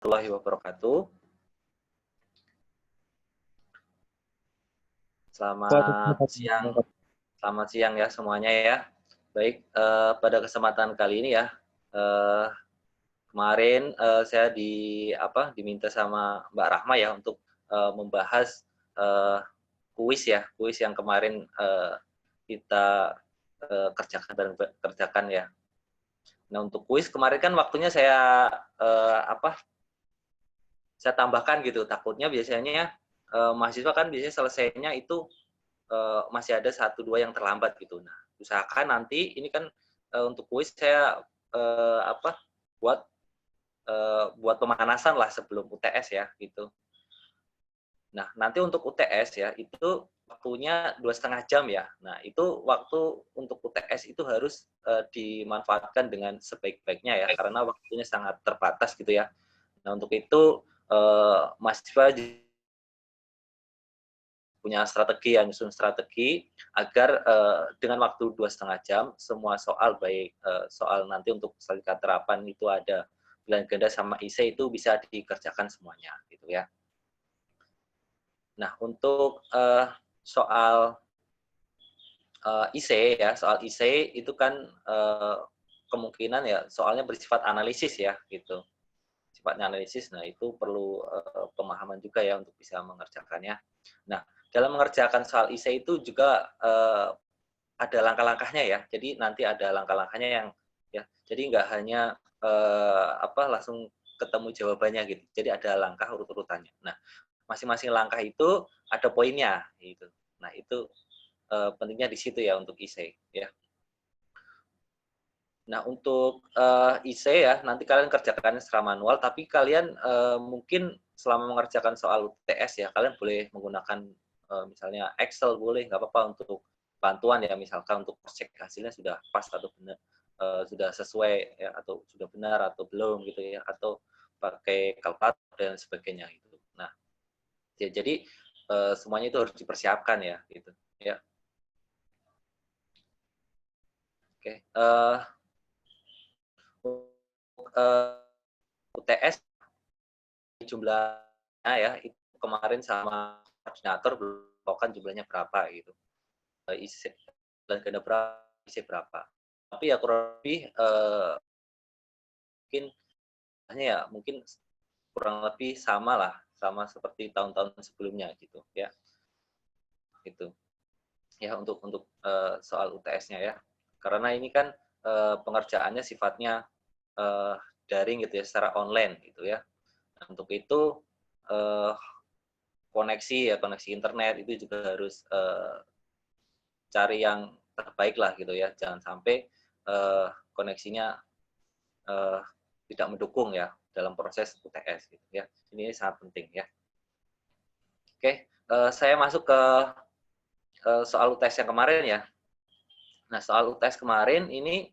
warahmatullahi wabarakatuh. Selamat siang ya semuanya ya. Baik, pada kesempatan kali ini ya, kemarin saya diminta sama Mbak Rahma ya untuk membahas kuis yang kemarin kita kerjakan ya. Nah untuk kuis kemarin kan waktunya saya saya tambahkan gitu. Takutnya biasanya mahasiswa kan biasanya selesainya itu masih ada 1-2 yang terlambat gitu. Nah, usahakan nanti ini kan untuk kuis saya buat pemanasan lah sebelum UTS ya gitu. Nah, nanti untuk UTS ya itu waktunya 2,5 jam ya. Nah, itu waktu untuk UTS itu harus dimanfaatkan dengan sebaik-baiknya ya karena waktunya sangat terbatas gitu ya. Nah, untuk itu mahasiswa punya strategi, nyusun strategi agar dengan waktu 2,5 jam semua soal baik soal nanti untuk sertifikat terapan itu ada pilihan ganda sama IC itu bisa dikerjakan semuanya gitu ya. Nah untuk soal IC ya, soal IC itu kan kemungkinan ya soalnya bersifat analisis ya gitu. Sifatnya analisis, nah itu perlu pemahaman juga ya untuk bisa mengerjakannya. Nah, dalam mengerjakan soal IC itu juga ada langkah-langkahnya ya. Jadi nanti ada langkah-langkahnya yang ya. Jadi nggak hanya langsung ketemu jawabannya gitu. Jadi ada langkah urut-urutannya. Nah, masing-masing langkah itu ada poinnya gitu. Nah, itu pentingnya di situ ya untuk IC ya. Nah, untuk IC ya, nanti kalian kerjakan secara manual, tapi kalian mungkin selama mengerjakan soal UTS ya, kalian boleh menggunakan misalnya Excel, boleh, nggak apa-apa untuk bantuan ya, misalkan untuk cek hasilnya sudah pas atau benar, sudah sesuai ya, atau sudah benar atau belum gitu ya, atau pakai kalkulator dan sebagainya gitu. Nah, ya, jadi semuanya itu harus dipersiapkan ya, gitu ya. Oke. UTS jumlahnya ya itu kemarin sama koordinator belum tahu kan jumlahnya berapa gitu. Isi dan ganda berapa, isi berapa. Tapi ya kurang lebih mungkin kurang lebih sama lah, sama seperti tahun-tahun sebelumnya gitu ya. Gitu. Ya untuk soal UTS-nya ya. Karena ini kan pengerjaannya sifatnya daring gitu ya, secara online gitu ya. Nah, untuk itu koneksi internet itu juga harus cari yang terbaik lah gitu ya, jangan sampai koneksinya tidak mendukung ya dalam proses UTS gitu ya. Ini sangat penting ya. Oke, saya masuk ke soal UTS yang kemarin ya. Nah, soal UTS kemarin ini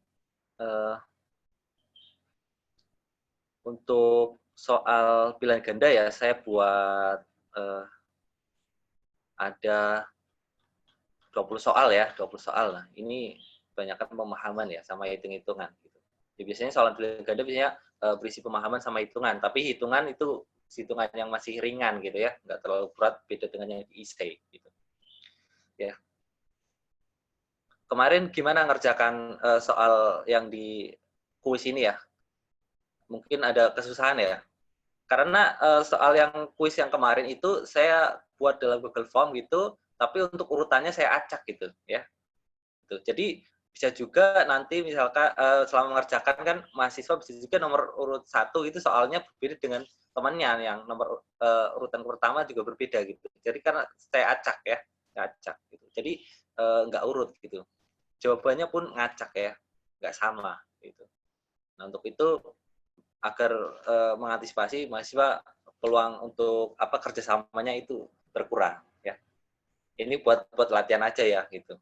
untuk soal pilihan ganda ya, saya buat ada 20 soal ya, 20 soal. Nah, ini banyakkan pemahaman ya sama hitung-hitungan gitu. Ya, biasanya soal pilihan ganda biasanya berisi pemahaman sama hitungan, tapi hitungan itu hitungan yang masih ringan gitu ya, nggak terlalu berat, beda dengan yang di IC gitu. Ya. Kemarin gimana ngerjakan soal yang di kuis ini ya? Mungkin ada kesusahan ya? Karena soal yang kuis yang kemarin itu saya buat dalam Google Form gitu, tapi untuk urutannya saya acak gitu ya. Jadi bisa juga nanti misalkan selama mengerjakan kan mahasiswa bisa juga nomor urut 1 itu soalnya berbeda dengan temannya yang nomor urutan pertama juga berbeda gitu. Jadi karena saya acak ya, saya acak gitu. Jadi nggak urut gitu. Jawabannya pun ngacak ya, nggak sama gitu. Nah untuk itu agar mengantisipasi mahasiswa peluang untuk kerjasamanya itu berkurang ya. Ini buat latihan aja ya gitu.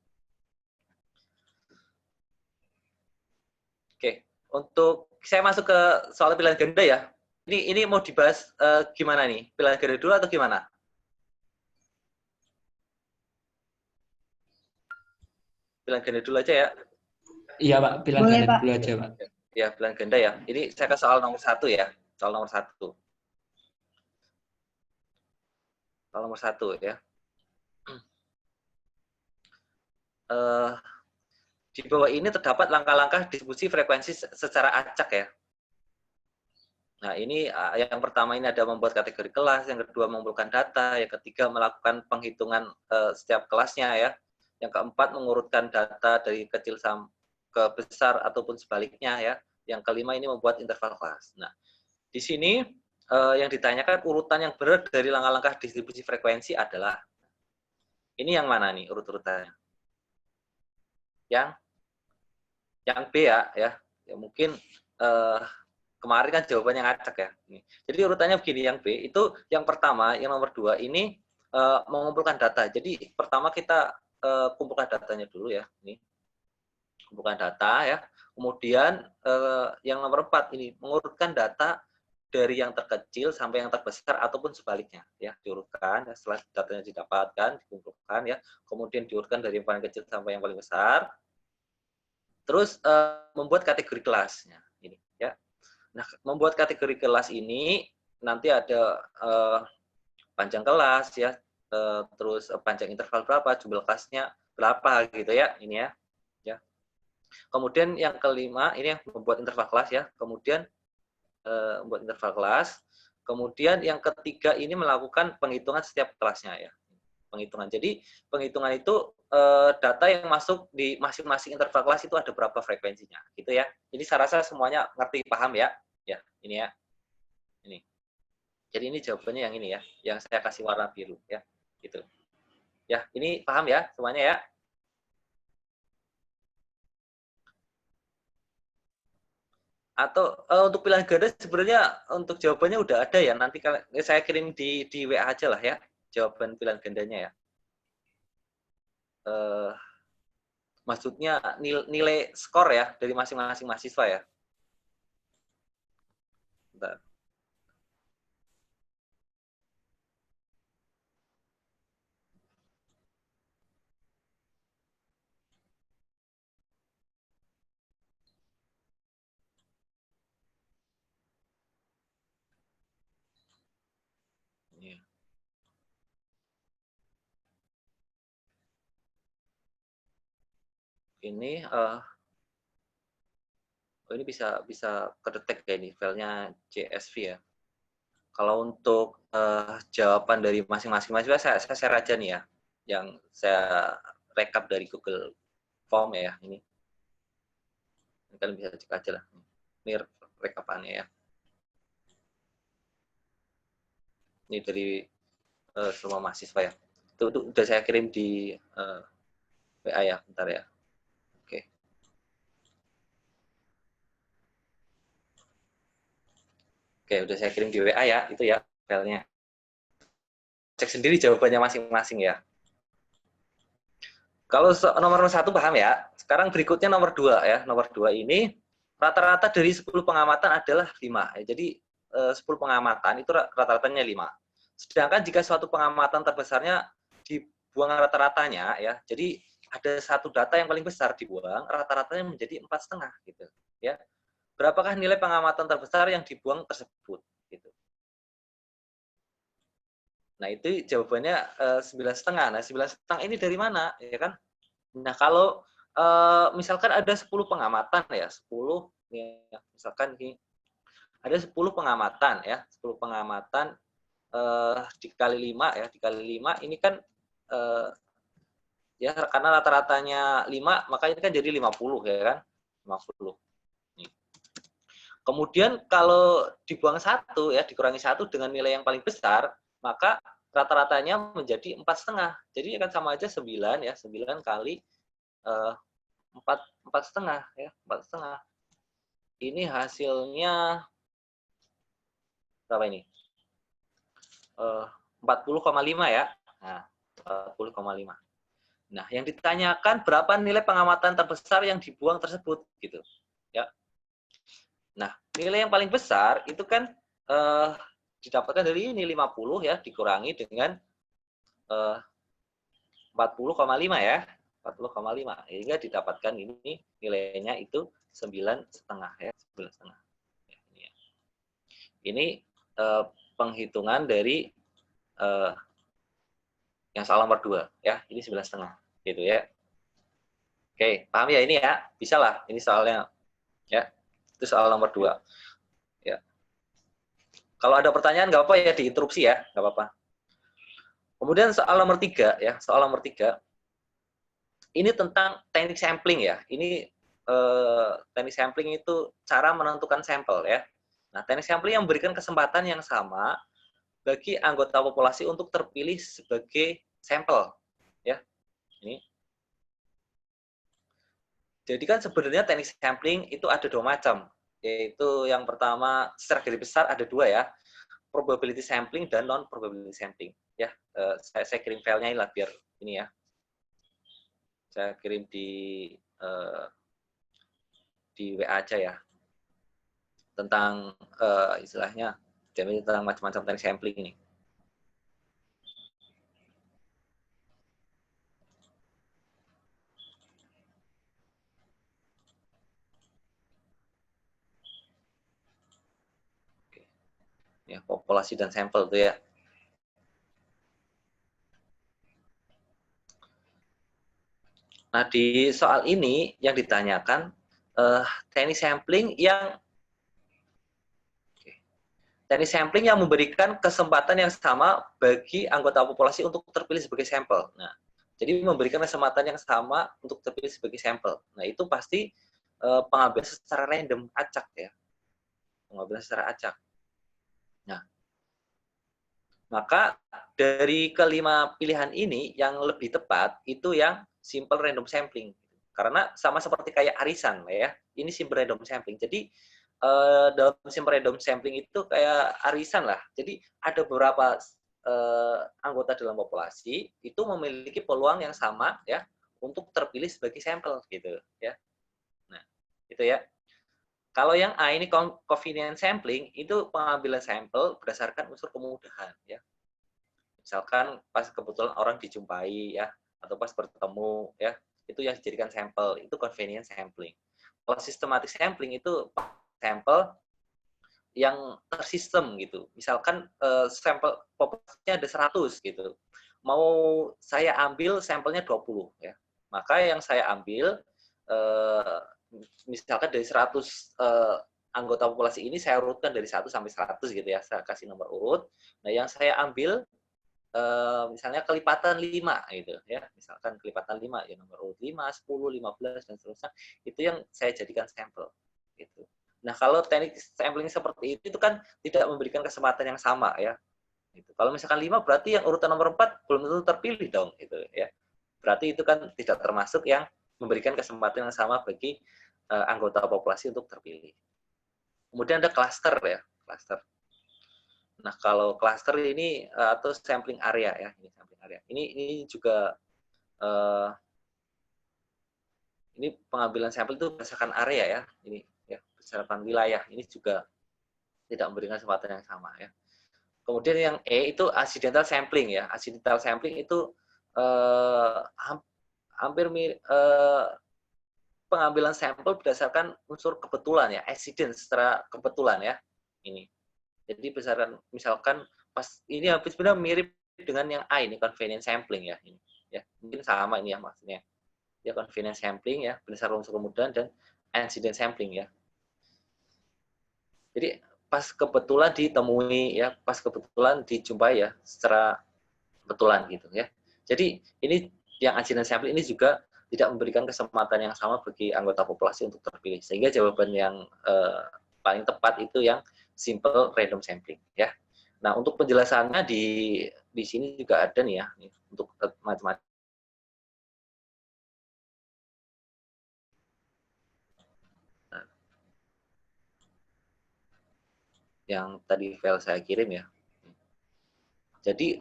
Oke, untuk saya masuk ke soal pilihan ganda ya. Ini mau dibahas gimana nih? Pilihan ganda dulu atau gimana? Pilihan ganda dulu aja ya. Iya Pak, pilihan Boleh, ganda Pak. dulu aja Pak. Ya, pilihan ganda ya. Ini saya ke soal nomor 1 ya. Soal nomor 1. Kalau nomor 1 ya. Di bawah ini terdapat langkah-langkah distribusi frekuensi secara acak ya. Nah, ini yang pertama ini ada membuat kategori kelas, yang kedua mengumpulkan data, yang ketiga melakukan penghitungan setiap kelasnya ya. Yang keempat mengurutkan data dari kecil ke besar ataupun sebaliknya ya. Yang kelima ini membuat interval kelas. Nah, di sini yang ditanyakan urutan yang benar dari langkah-langkah distribusi frekuensi adalah ini yang mana nih urut-urutannya? Yang B ya. Ya mungkin kemarin kan jawabannya ngacak ya. Jadi urutannya begini, yang B itu yang pertama, yang nomor 2 ini mengumpulkan data. Jadi pertama kita kumpulkan datanya dulu ya. Ini kumpulkan data ya. Kemudian yang nomor 4 ini mengurutkan data dari yang terkecil sampai yang terbesar ataupun sebaliknya ya, diurutkan ya, setelah datanya didapatkan, dikumpulkan ya, kemudian diurutkan dari yang paling kecil sampai yang paling besar. Terus membuat kategori kelasnya ini ya. Nah, membuat kategori kelas ini nanti ada panjang kelas ya, terus panjang interval berapa, jumlah kelasnya berapa gitu ya, ini ya. Ya. Kemudian yang kelima ini yang membuat interval kelas ya. Kemudian membuat interval kelas. Kemudian yang ketiga ini melakukan penghitungan setiap kelasnya ya. Penghitungan. Jadi penghitungan itu data yang masuk di masing-masing interval kelas itu ada berapa frekuensinya, gitu ya. Jadi saya rasa semuanya ngerti, paham ya. Ya, ini ya. Ini. Jadi ini jawabannya yang ini ya, yang saya kasih warna biru ya, gitu. Ya, ini paham ya semuanya ya. Atau untuk pilihan ganda sebenarnya untuk jawabannya udah ada ya. Nanti saya kirim di WA aja lah ya, jawaban pilihan gandanya ya. Maksudnya nilai skor ya dari masing-masing mahasiswa ya. Bentar. Ini ini bisa kedetek ya, ini filenya CSV ya. Kalau untuk jawaban dari masing-masing mahasiswa saya share aja nih ya, yang saya rekap dari Google Form ya ini. Kalian bisa cek aja lah. Ini rekapannya ya. Ini dari semua mahasiswa ya. Itu udah saya kirim di WA ya, bentar ya. Oke. Oke, udah saya kirim di WA ya, itu ya filenya. Cek sendiri jawabannya masing-masing ya. Kalau nomor 1 paham ya. Sekarang berikutnya nomor 2 ya. Nomor 2 ini rata-rata dari 10 pengamatan adalah 5. Jadi 10 pengamatan itu rata-ratanya 5. Sedangkan jika suatu pengamatan terbesarnya dibuang rata-ratanya ya. Jadi ada satu data yang paling besar dibuang, rata-ratanya menjadi 4,5 gitu ya. Berapakah nilai pengamatan terbesar yang dibuang tersebut gitu. Nah, itu jawabannya 9,5. Nah, 9,5 ini dari mana ya kan? Nah, kalau misalkan ada 10 pengamatan ya, 10 ya, misalkan ini ada 10 pengamatan ya, 10 pengamatan dikali 5 ya, dikali 5 ini kan ya karena rata-ratanya 5, maka ini kan jadi 50 ya kan? 50. Nih. Kemudian kalau dibuang 1 ya, dikurangi 1 dengan nilai yang paling besar, maka rata-ratanya menjadi 4,5. Jadi akan sama aja 9 ya, 9 kali 4,5 ya, 4,5. Ini hasilnya berapa ini? 40,5 ya. Nah, 40,5. Nah, yang ditanyakan berapa nilai pengamatan terbesar yang dibuang tersebut gitu. Ya. Nah, nilai yang paling besar itu kan didapatkan dari ini 50 ya, dikurangi dengan 40,5 ya. 40,5 sehingga didapatkan ini nilainya itu 9,5 ya, 9,5. Ini penghitungan dari Yang soal nomor 2 ya, ini 9,5 gitu ya. Oke, paham ya ini ya? Bisa lah, ini soalnya ya. Itu soal nomor 2. Ya. Kalau ada pertanyaan nggak apa-apa ya diinterupsi ya, nggak apa-apa. Kemudian soal nomor 3 ya, soal nomor 3 ini tentang teknik sampling ya. Ini teknik sampling itu cara menentukan sampel ya. Nah, teknik sampling yang memberikan kesempatan yang sama bagi anggota populasi untuk terpilih sebagai sampel ya. Ini. Jadi kan sebenarnya teknik sampling itu ada 2 macam, yaitu yang pertama secara garis besar ada 2 ya, probability sampling dan non probability sampling ya. Saya kirim filenya ini lah biar ini ya. Saya kirim di WA aja ya, tentang istilahnya tentang macam-macam teknik sampling ini. Oke. Ya, populasi dan sampel itu ya. Nah, di soal ini yang ditanyakan teknik sampling yang memberikan kesempatan yang sama bagi anggota populasi untuk terpilih sebagai sampel. Nah, jadi memberikan kesempatan yang sama untuk terpilih sebagai sampel. Nah, itu pasti pengambilan secara random, acak ya. Pengambilan secara acak. Nah, maka dari kelima pilihan ini yang lebih tepat itu yang simple random sampling. Karena sama seperti kayak arisan ya. Ini simple random sampling. Jadi dalam simple random sampling itu kayak arisan lah. Jadi ada beberapa anggota dalam populasi itu memiliki peluang yang sama ya untuk terpilih sebagai sampel gitu ya. Nah, itu ya. Kalau yang A ini convenient sampling itu pengambilan sampel berdasarkan unsur kemudahan ya. Misalkan pas kebetulan orang dijumpai ya atau pas bertemu ya, itu yang dijadikan sampel, itu convenient sampling. Kalau systematic sampling itu sampel yang tersistem gitu. Misalkan sampel populasinya ada 100 gitu. Mau saya ambil sampelnya 20 ya. Maka yang saya ambil misalkan dari 100 anggota populasi ini saya urutkan dari 1 sampai 100 gitu ya. Saya kasih nomor urut. Nah, yang saya ambil misalnya kelipatan 5 gitu ya. Misalkan kelipatan 5 ya nomor urut 5, 10, 15 dan seterusnya. Itu yang saya jadikan sampel gitu. Nah, kalau teknik sampling seperti itu kan tidak memberikan kesempatan yang sama ya. Gitu. Kalau misalkan 5 berarti yang urutan nomor 4 belum tentu terpilih dong gitu ya. Berarti itu kan tidak termasuk yang memberikan kesempatan yang sama bagi anggota populasi untuk terpilih. Kemudian ada cluster ya, cluster. Nah, kalau cluster ini atau sampling area ya, ini sampling area. Ini juga ini pengambilan sampel itu berdasarkan area ya. Ini ya, berdasarkan wilayah. Ini juga tidak memberikan kesempatan yang sama ya. Kemudian yang E itu accidental sampling ya. Accidental sampling itu hampir pengambilan sampel berdasarkan unsur kebetulan ya, accident secara kebetulan ya. Ini. Jadi berdasarkan misalkan pas ini hampir sebenarnya mirip dengan yang A ini convenient sampling ya ini. Ya, mungkin sama ini ya maksudnya. Ya convenient sampling ya, berdasarkan unsur kemudahan dan accident sampling ya. Jadi pas kebetulan ditemui ya, pas kebetulan dijumpai ya secara kebetulan gitu ya. Jadi ini yang accident sampling ini juga tidak memberikan kesempatan yang sama bagi anggota populasi untuk terpilih. Sehingga jawaban yang paling tepat itu yang simple random sampling ya. Nah, untuk penjelasannya di sini juga ada nih ya, untuk macam-macam. Yang tadi file saya kirim ya. Jadi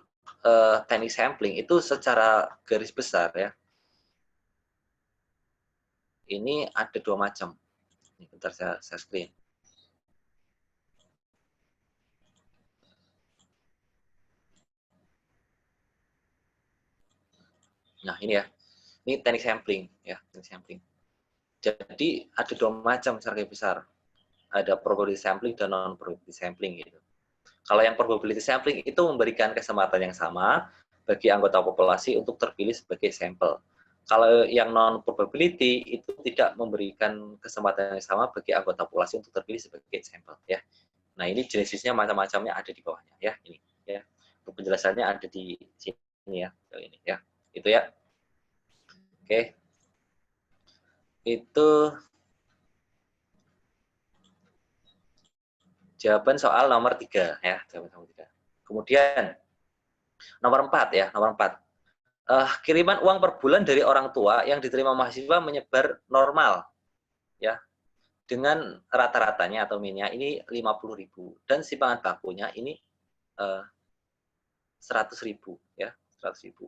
teknik sampling itu secara garis besar ya. Ini ada 2 macam. Ini bentar saya screen. Nah, ini ya. Ini teknik sampling ya, teknik sampling. Jadi ada 2 macam secara garis besar. Ada probability sampling dan non probability sampling gitu. Kalau yang probability sampling itu memberikan kesempatan yang sama bagi anggota populasi untuk terpilih sebagai sampel. Kalau yang non probability itu tidak memberikan kesempatan yang sama bagi anggota populasi untuk terpilih sebagai sampel ya. Nah, ini jenisnya macam-macamnya ada di bawahnya ya, ini ya. Untuk penjelasannya ada di sini ya, ini ya. Itu ya. Oke. Itu jawaban soal nomor 3 ya, jawaban nomor 3. Kemudian nomor 4 ya, nomor 4. Kiriman uang per bulan dari orang tua yang diterima mahasiswa menyebar normal ya, dengan rata-ratanya atau minnya ini 50.000 dan simpangan bakunya ini 100.000 ya, 100.000.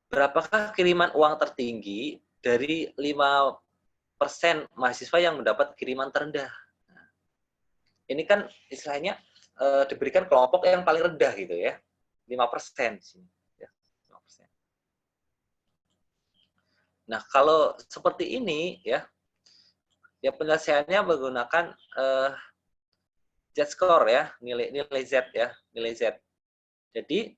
Berapakah kiriman uang tertinggi dari 5% mahasiswa yang mendapat kiriman terendah? Nah, ini kan istilahnya diberikan kelompok yang paling rendah gitu ya, 5% sini. Nah, kalau seperti ini ya penyelesaiannya menggunakan Z-score ya, nilai Z ya, nilai Z. Jadi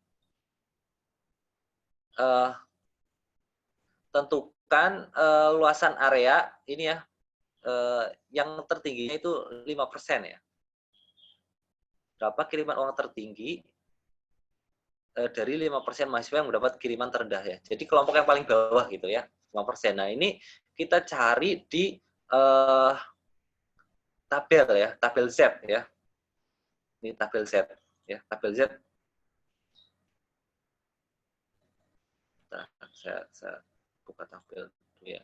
tentukan luasan area ini ya, yang tertingginya itu 5% ya. Berapa kiriman uang tertinggi dari 5% mahasiswa yang mendapat kiriman terendah ya. Jadi kelompok yang paling bawah gitu ya, 5%. Nah, ini kita cari di tabel ya, tabel Z ya. Ini tabel Z ya, tabel Z. Nah, saya buka tabel dulu ya.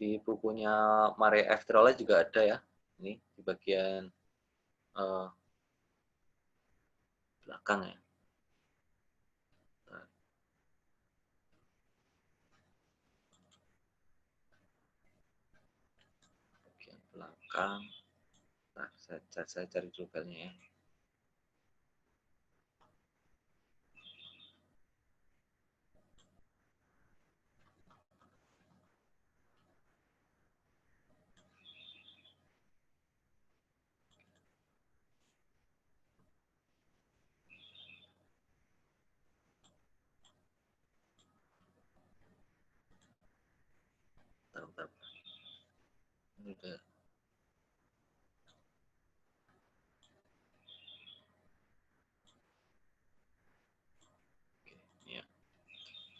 Di bukunya Maria F. Trolle juga ada ya. Ini di bagian belakang ya. Bagian belakang. Nah, saya cari dulu filenya ya. Bentar. Ini udah. Oke, ya.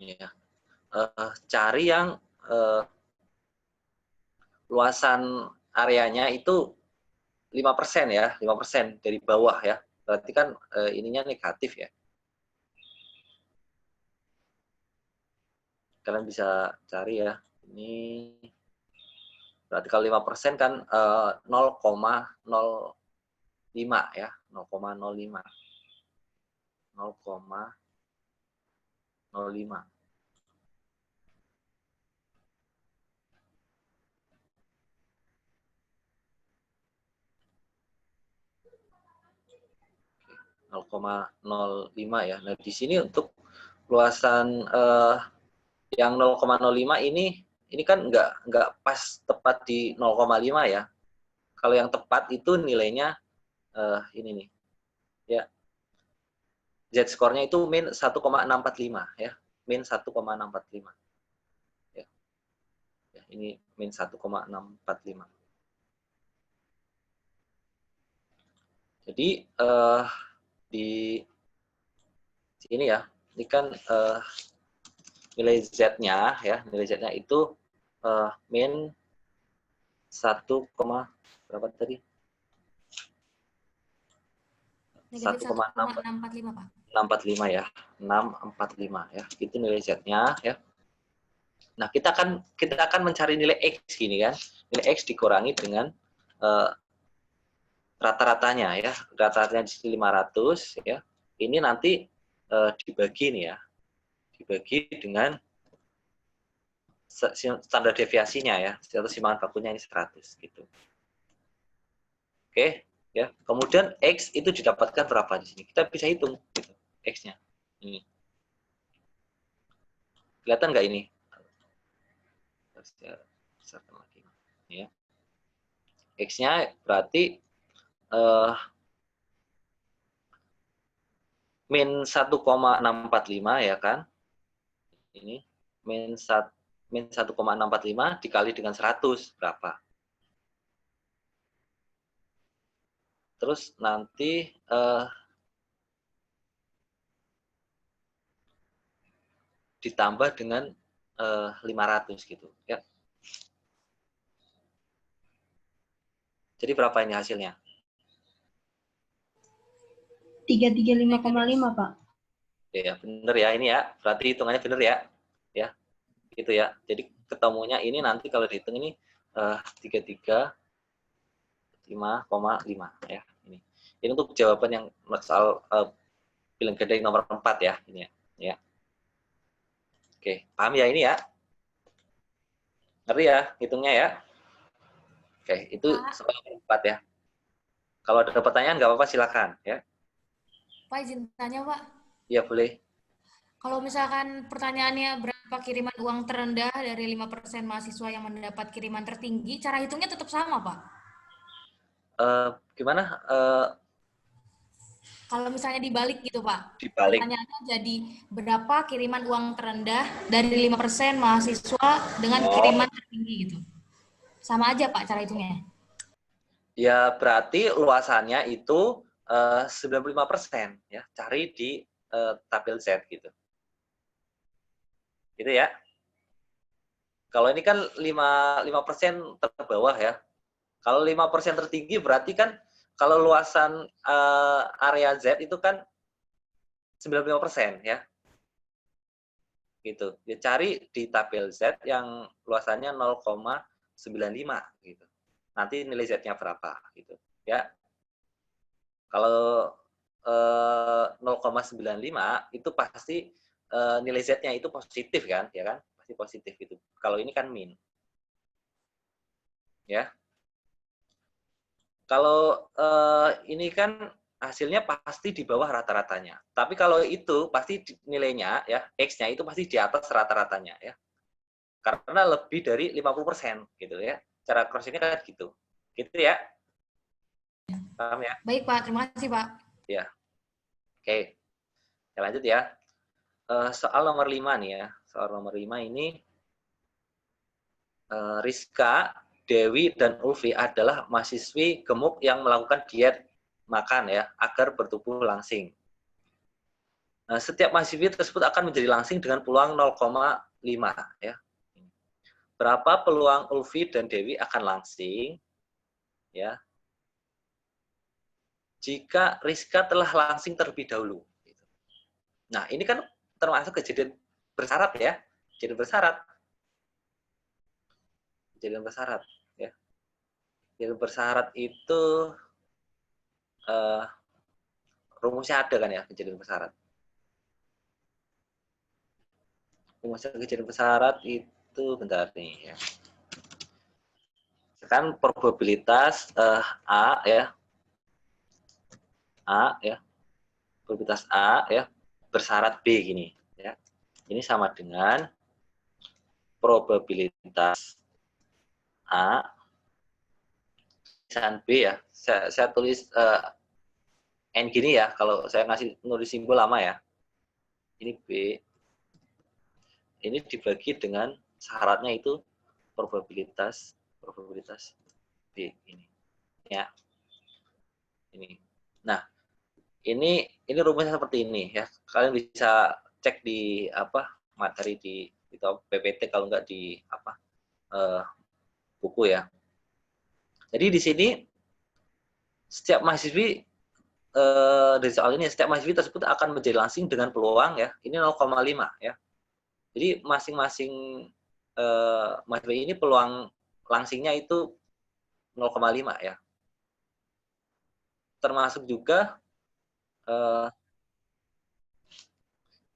Ini ya. Cari yang luasan areanya itu 5% ya, 5% dari bawah ya. Berarti kan ininya negatif ya. Kalian bisa cari ya. Ini berarti kalau 5% kan 0,05 ya, 0,05. 0,05. Oke, 0,05 ya. Nah, di sini untuk luasan yang 0,05 ini kan nggak pas tepat di 0,5 ya. Kalau yang tepat itu nilainya ini nih. Ya. Z-score-nya itu min 1,645 ya. Min 1,645. Ya. Ya, ini min 1,645. Jadi di sini ya, ini kan nilai Z-nya ya, nilai Z-nya itu min 1, berapa tadi? 1,645 Pak. 645 ya, 645 ya. Itu nilai Z-nya ya. Nah, kita akan mencari nilai X gini kan. Nilai X dikurangi dengan rata-ratanya ya. Rata-ratanya di sini 500 ya. Ini nanti dibagi nih ya. Dibagi dengan standar deviasinya ya. Atau simpangan bakunya ini 100 gitu. Oke. Ya, kemudian X itu didapatkan berapa di sini? Kita bisa hitung gitu, X-nya. Ini. Kelihatan nggak ini? Besarkan lagi. Ya. X-nya berarti min 1,645 ya kan? Ini min 1,645 dikali dengan 100 berapa? Terus nanti ditambah dengan 500 gitu ya. Jadi berapa ini hasilnya? 335,5, Pak. Ya, bener ya ini ya. Berarti hitungannya bener ya. Ya, gitu ya. Jadi ketemunya ini nanti kalau dihitung ini 335,5 ya. Ini untuk jawaban yang soal bilang ganda nomor 4 ya ini ya. Ya. Oke, paham ya ini ya? Ngerti ya hitungnya ya? Oke, itu soal nomor 4 ya. Kalau ada pertanyaan nggak apa-apa silakan ya. Pak, izin tanya, Pak. Iya, boleh. Kalau misalkan pertanyaannya berapa kiriman uang terendah dari 5% mahasiswa yang mendapat kiriman tertinggi, cara hitungnya tetap sama, Pak? Gimana? Kalau misalnya dibalik gitu, Pak. Dibalik. Pertanyaannya jadi berapa kiriman uang terendah dari 5% mahasiswa dengan kiriman tertinggi gitu. Sama aja, Pak, cara hitungnya. Ya, berarti luasannya itu 95% ya. Cari di tabel Z gitu. Gitu ya. Kalau ini kan 5% terbawah ya. Kalau 5% tertinggi berarti kan kalau luasan area Z itu kan 95% ya. Gitu. Ya, cari di tabel Z yang luasannya 0,95 gitu. Nanti nilai Z-nya berapa gitu. Ya. Kalau 0,95 itu pasti nilai Z-nya itu positif kan, ya kan? Pasti positif itu. Kalau ini kan min. Ya. Kalau ini kan hasilnya pasti di bawah rata-ratanya. Tapi kalau itu pasti nilainya ya, X-nya itu pasti di atas rata-ratanya ya. Karena lebih dari 50% gitu ya. Cara cross ini kan gitu. Gitu ya. Paham ya? Baik, Pak. Terima kasih, Pak. Ya. Oke. Kita lanjut ya. Soal nomor 5 nih ya. Soal nomor 5 ini Rizka, Dewi, dan Ulfi adalah mahasiswi gemuk yang melakukan diet makan ya agar bertubuh langsing. Nah, setiap mahasiswi tersebut akan menjadi langsing dengan peluang 0,5 ya. Berapa peluang Ulfi dan Dewi akan langsing ya jika Rizka telah langsing terlebih dahulu. Nah, ini kan termasuk kejadian bersyarat ya. Kejadian bersyarat. Kejadian bersyarat ya. Kejadian bersyarat itu rumusnya ada kan ya kejadian bersyarat. Rumusnya kejadian bersyarat itu bentar nih ya. Kan probabilitas A ya. A ya. Probabilitas A ya bersyarat B gini ya. Ini sama dengan probabilitas A tulisan B ya. Saya tulis N gini ya, kalau saya nulis simbol lama ya. Ini B. Ini dibagi dengan syaratnya itu probabilitas B ini. Ya. Ini. Nah, ini rumusnya seperti ini ya. Kalian bisa cek di materi di PPT kalau enggak di buku ya. Jadi di sini setiap mahasiswi dari soal ini setiap mahasiswi tersebut akan menjadi langsing dengan peluang ya ini 0,5 ya. Jadi masing-masing mahasiswa ini peluang langsingnya itu 0,5 ya. Termasuk juga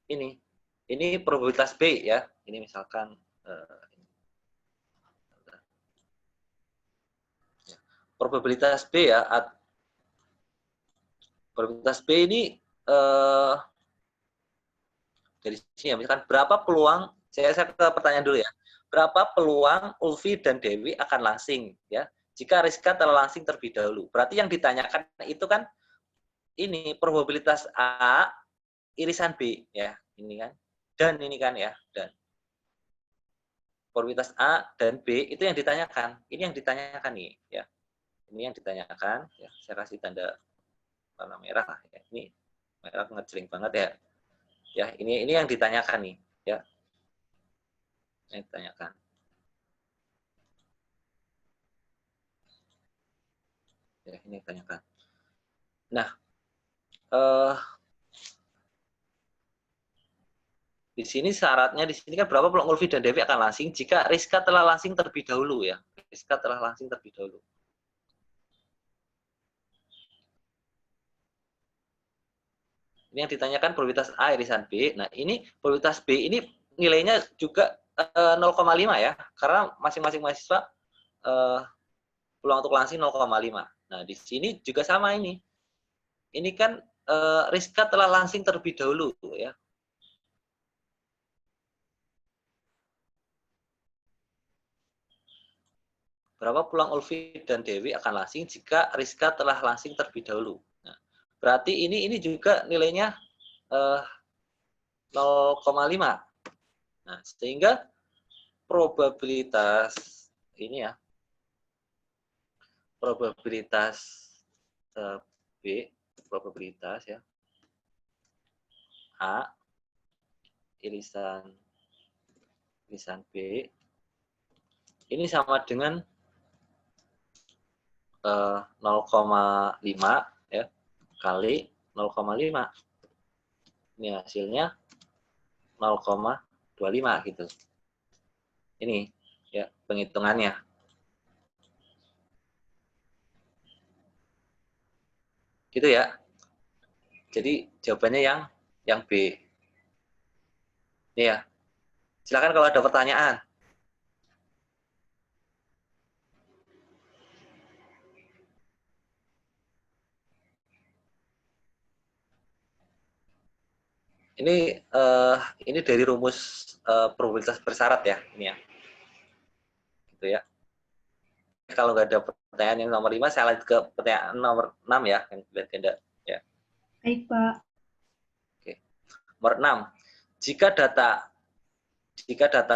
ini probabilitas B ya. Ini misalkan probabilitas B ya Probabilitas B ini dari sini ya, misalkan berapa peluang, saya ke pertanyaan dulu ya. Berapa peluang Ulfi dan Dewi akan langsing ya jika Rizka telah langsing terlebih dahulu. Berarti yang ditanyakan itu kan ini probabilitas A irisan B ya, ini kan. Dan ini kan ya, dan probabilitas A dan B itu yang ditanyakan. Ini yang ditanyakan nih ya. Ini yang ditanyakan ya. Saya kasih tanda warna merah ya. Ini merah ngejreng banget ya. Ya, ini yang ditanyakan nih, ya. Yang ditanyakan. Ya, ini yang ditanyakan. Nah, di sini syaratnya di sini kan berapa peluang Ulfi dan Devi akan langsing jika Rizka telah langsing terlebih dahulu ya. Rizka telah langsing terlebih dahulu. Ini yang ditanyakan probabilitas A irisan B. Nah, ini probabilitas B ini nilainya juga 0,5 ya. Karena masing-masing mahasiswa peluang untuk langsing 0,5. Nah, di sini juga sama ini. Ini kan Rizka telah langsing terlebih dahulu ya. Berapa peluang Ulfi dan Dewi akan langsing jika Rizka telah langsing terlebih dahulu. Nah, berarti ini juga nilainya 0,5. Nah, sehingga probabilitas ini ya, probabilitas B, probabilitas ya, A irisan B ini sama dengan 0,5 ya kali 0,5. Ini hasilnya 0,25 gitu. Ini ya penghitungannya. Gitu ya. Jadi jawabannya yang B. Ini ya. Silakan kalau ada pertanyaan. Ini dari rumus probabilitas bersyarat ya, ini ya. Gitu ya. Kalau nggak ada pertanyaan yang nomor 5, saya lanjut ke pertanyaan nomor 6 ya, yang lihat ganda ya. Baik, Pak. Oke. Nomor 6. Jika data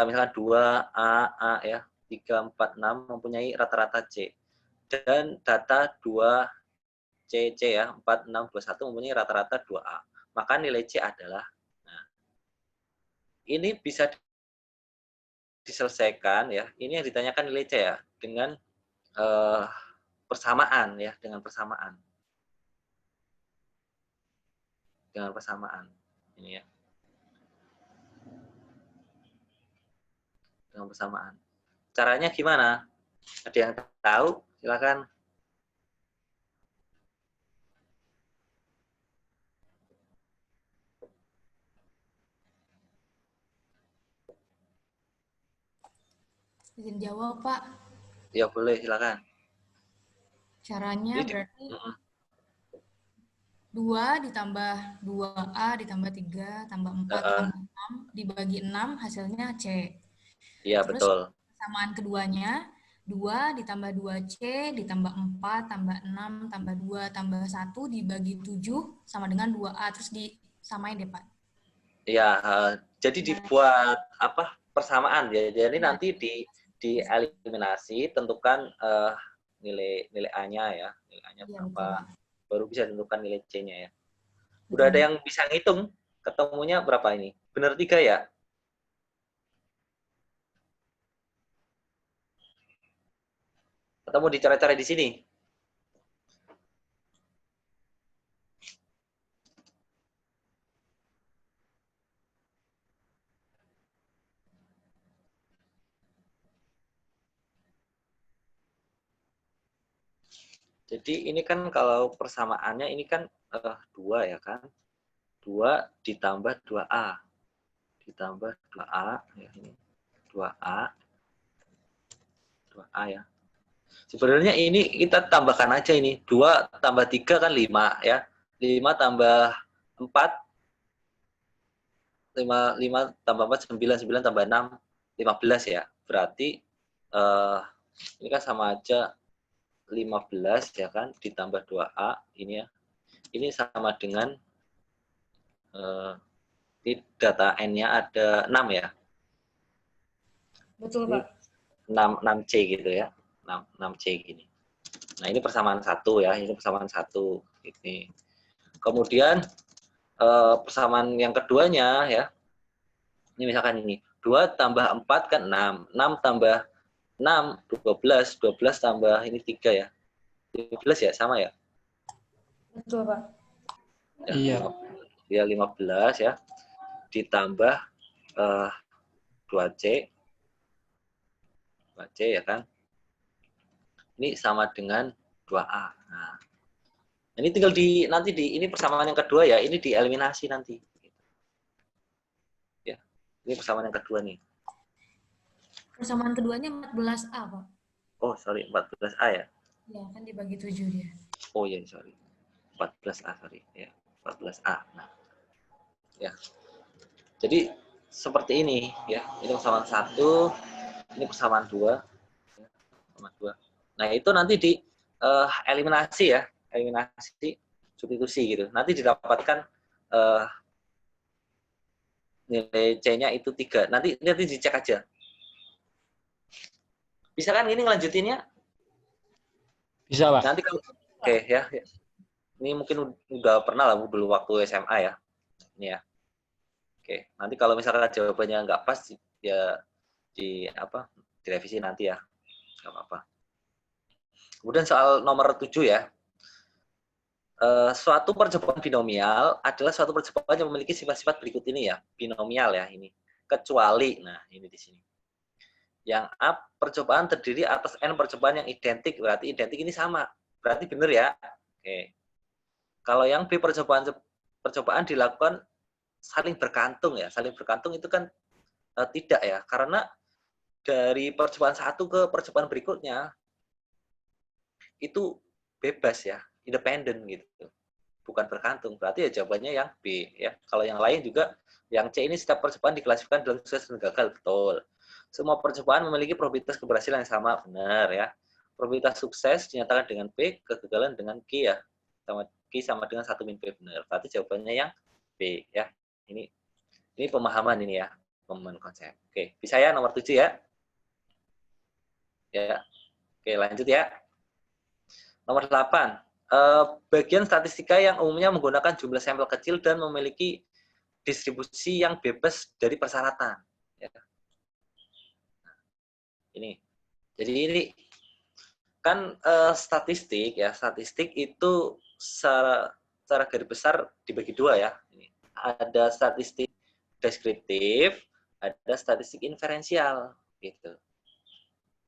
misalkan 2 A ya, 3 4 6 mempunyai rata-rata C dan data 2 C ya, 4 6 2 1 mempunyai rata-rata 2A. Maka nilai C adalah, nah, ini bisa diselesaikan ya. Ini yang ditanyakan nilai C ya, dengan persamaan ya, dengan persamaan. Dengan persamaan. Ini ya. Dengan persamaan. Caranya gimana? Ada yang tahu? Silakan. Izin jawab, Pak. Ya boleh, silakan. Caranya berarti 2 ditambah 2A ditambah 3 tambah 4 tambah 6 dibagi 6 hasilnya C. Iya, Terus betul. persamaan keduanya 2 ditambah 2C ditambah 4 tambah 6 tambah 2 tambah 1 dibagi 7 sama dengan 2A. Terus disamain deh, Pak. Iya, jadi dibuat apa? Persamaan ya. Jadi Ya. nanti dieliminasi, tentukan nilai A-nya ya. Nilai A-nya Iya, berapa? betul. Baru bisa tentukan nilai C-nya ya. Betul. Udah ada yang bisa ngitung ketemunya berapa ini? Benar 3 ya? Ketemu di cara-cara di sini. Jadi ini kan kalau persamaannya ini kan 2 ya kan? 2 ditambah 2A. Ditambah 2A ya ini. 2A. 2A ya. Sebenarnya ini kita tambahkan aja ini. 2 tambah 3 kan 5 ya. 5 tambah 4, 5 tambah 4, 9, 9 tambah 6, 15 ya. Berarti ini kan sama aja 15 ya kan, ditambah 2A ini ya. Ini sama dengan di data N-nya ada 6 ya. Betul, Ini Pak. 6C gitu ya. 6C gini. Nah, ini persamaan 1 ya, ini persamaan 1 ini. Kemudian persamaan yang keduanya ya. Ini misalkan ini 2 tambah 4 kan 6. 6 tambah 6 12, 12 tambah ini 3 ya. 15 ya, sama ya? Betul, Pak. Ya, Iya. 15. Ya 15 ya. Ditambah 2C. 2C ya kan. Ini sama dengan 2A. Nah, ini tinggal nanti ini persamaan yang kedua ya, ini dieliminasi nanti. Ya, ini persamaan yang kedua nih. Persamaan keduanya 14A, Pak. Oh, sorry, 14A ya. Ya, kan dibagi 7 dia. Oh iya, sorry. 14A, sorry. Ya, 14A. Nah, ya. Jadi seperti ini ya. Ini persamaan 1, ini persamaan 2. Ya, persamaan 2. Nah, itu nanti di eliminasi ya. Eliminasi substitusi gitu. Nanti didapatkan nilai C-nya itu 3. Nanti dicek aja. Bisa kan ini ngelanjutinnya? Bisa, Pak. Nanti kalau oke ya. Ini mungkin udah pernah lah dulu waktu SMA ya. Ini ya. Oke, nanti kalau misalkan jawabannya nggak pas ya direvisi nanti ya. Nggak apa-apa. Kemudian soal nomor 7 ya. Suatu percobaan binomial adalah suatu percobaan yang memiliki sifat-sifat berikut ini ya. Binomial ya ini. Kecuali, nah ini di sini. Yang A, percobaan terdiri atas N percobaan yang identik, berarti identik ini sama. Berarti benar ya. Oke. Kalau yang B, percobaan dilakukan saling bergantung ya. Saling bergantung itu kan tidak ya. Karena dari percobaan satu ke percobaan berikutnya, itu bebas ya. Independen gitu. Bukan bergantung. Berarti ya jawabannya yang B ya. Kalau yang lain juga, yang C ini setiap percobaan diklasifikasikan dalam sukses dan gagal, betul. Semua percobaan memiliki probabilitas keberhasilan yang sama, benar ya. Probabilitas sukses dinyatakan dengan P, kegagalan dengan Q ya. Q sama dengan 1 min P, benar. Berarti jawabannya yang B ya. Ini pemahaman ini ya, pemahaman konsep. Oke, bisa ya nomor 7 ya. Ya. Oke, lanjut ya. Nomor 8. Bagian statistika yang umumnya menggunakan jumlah sampel kecil dan memiliki distribusi yang bebas dari persyaratan. Ya. Ini. Jadi ini kan statistik ya, statistik itu secara garis besar dibagi dua ya. Ini. Ada statistik deskriptif, ada statistik inferensial gitu.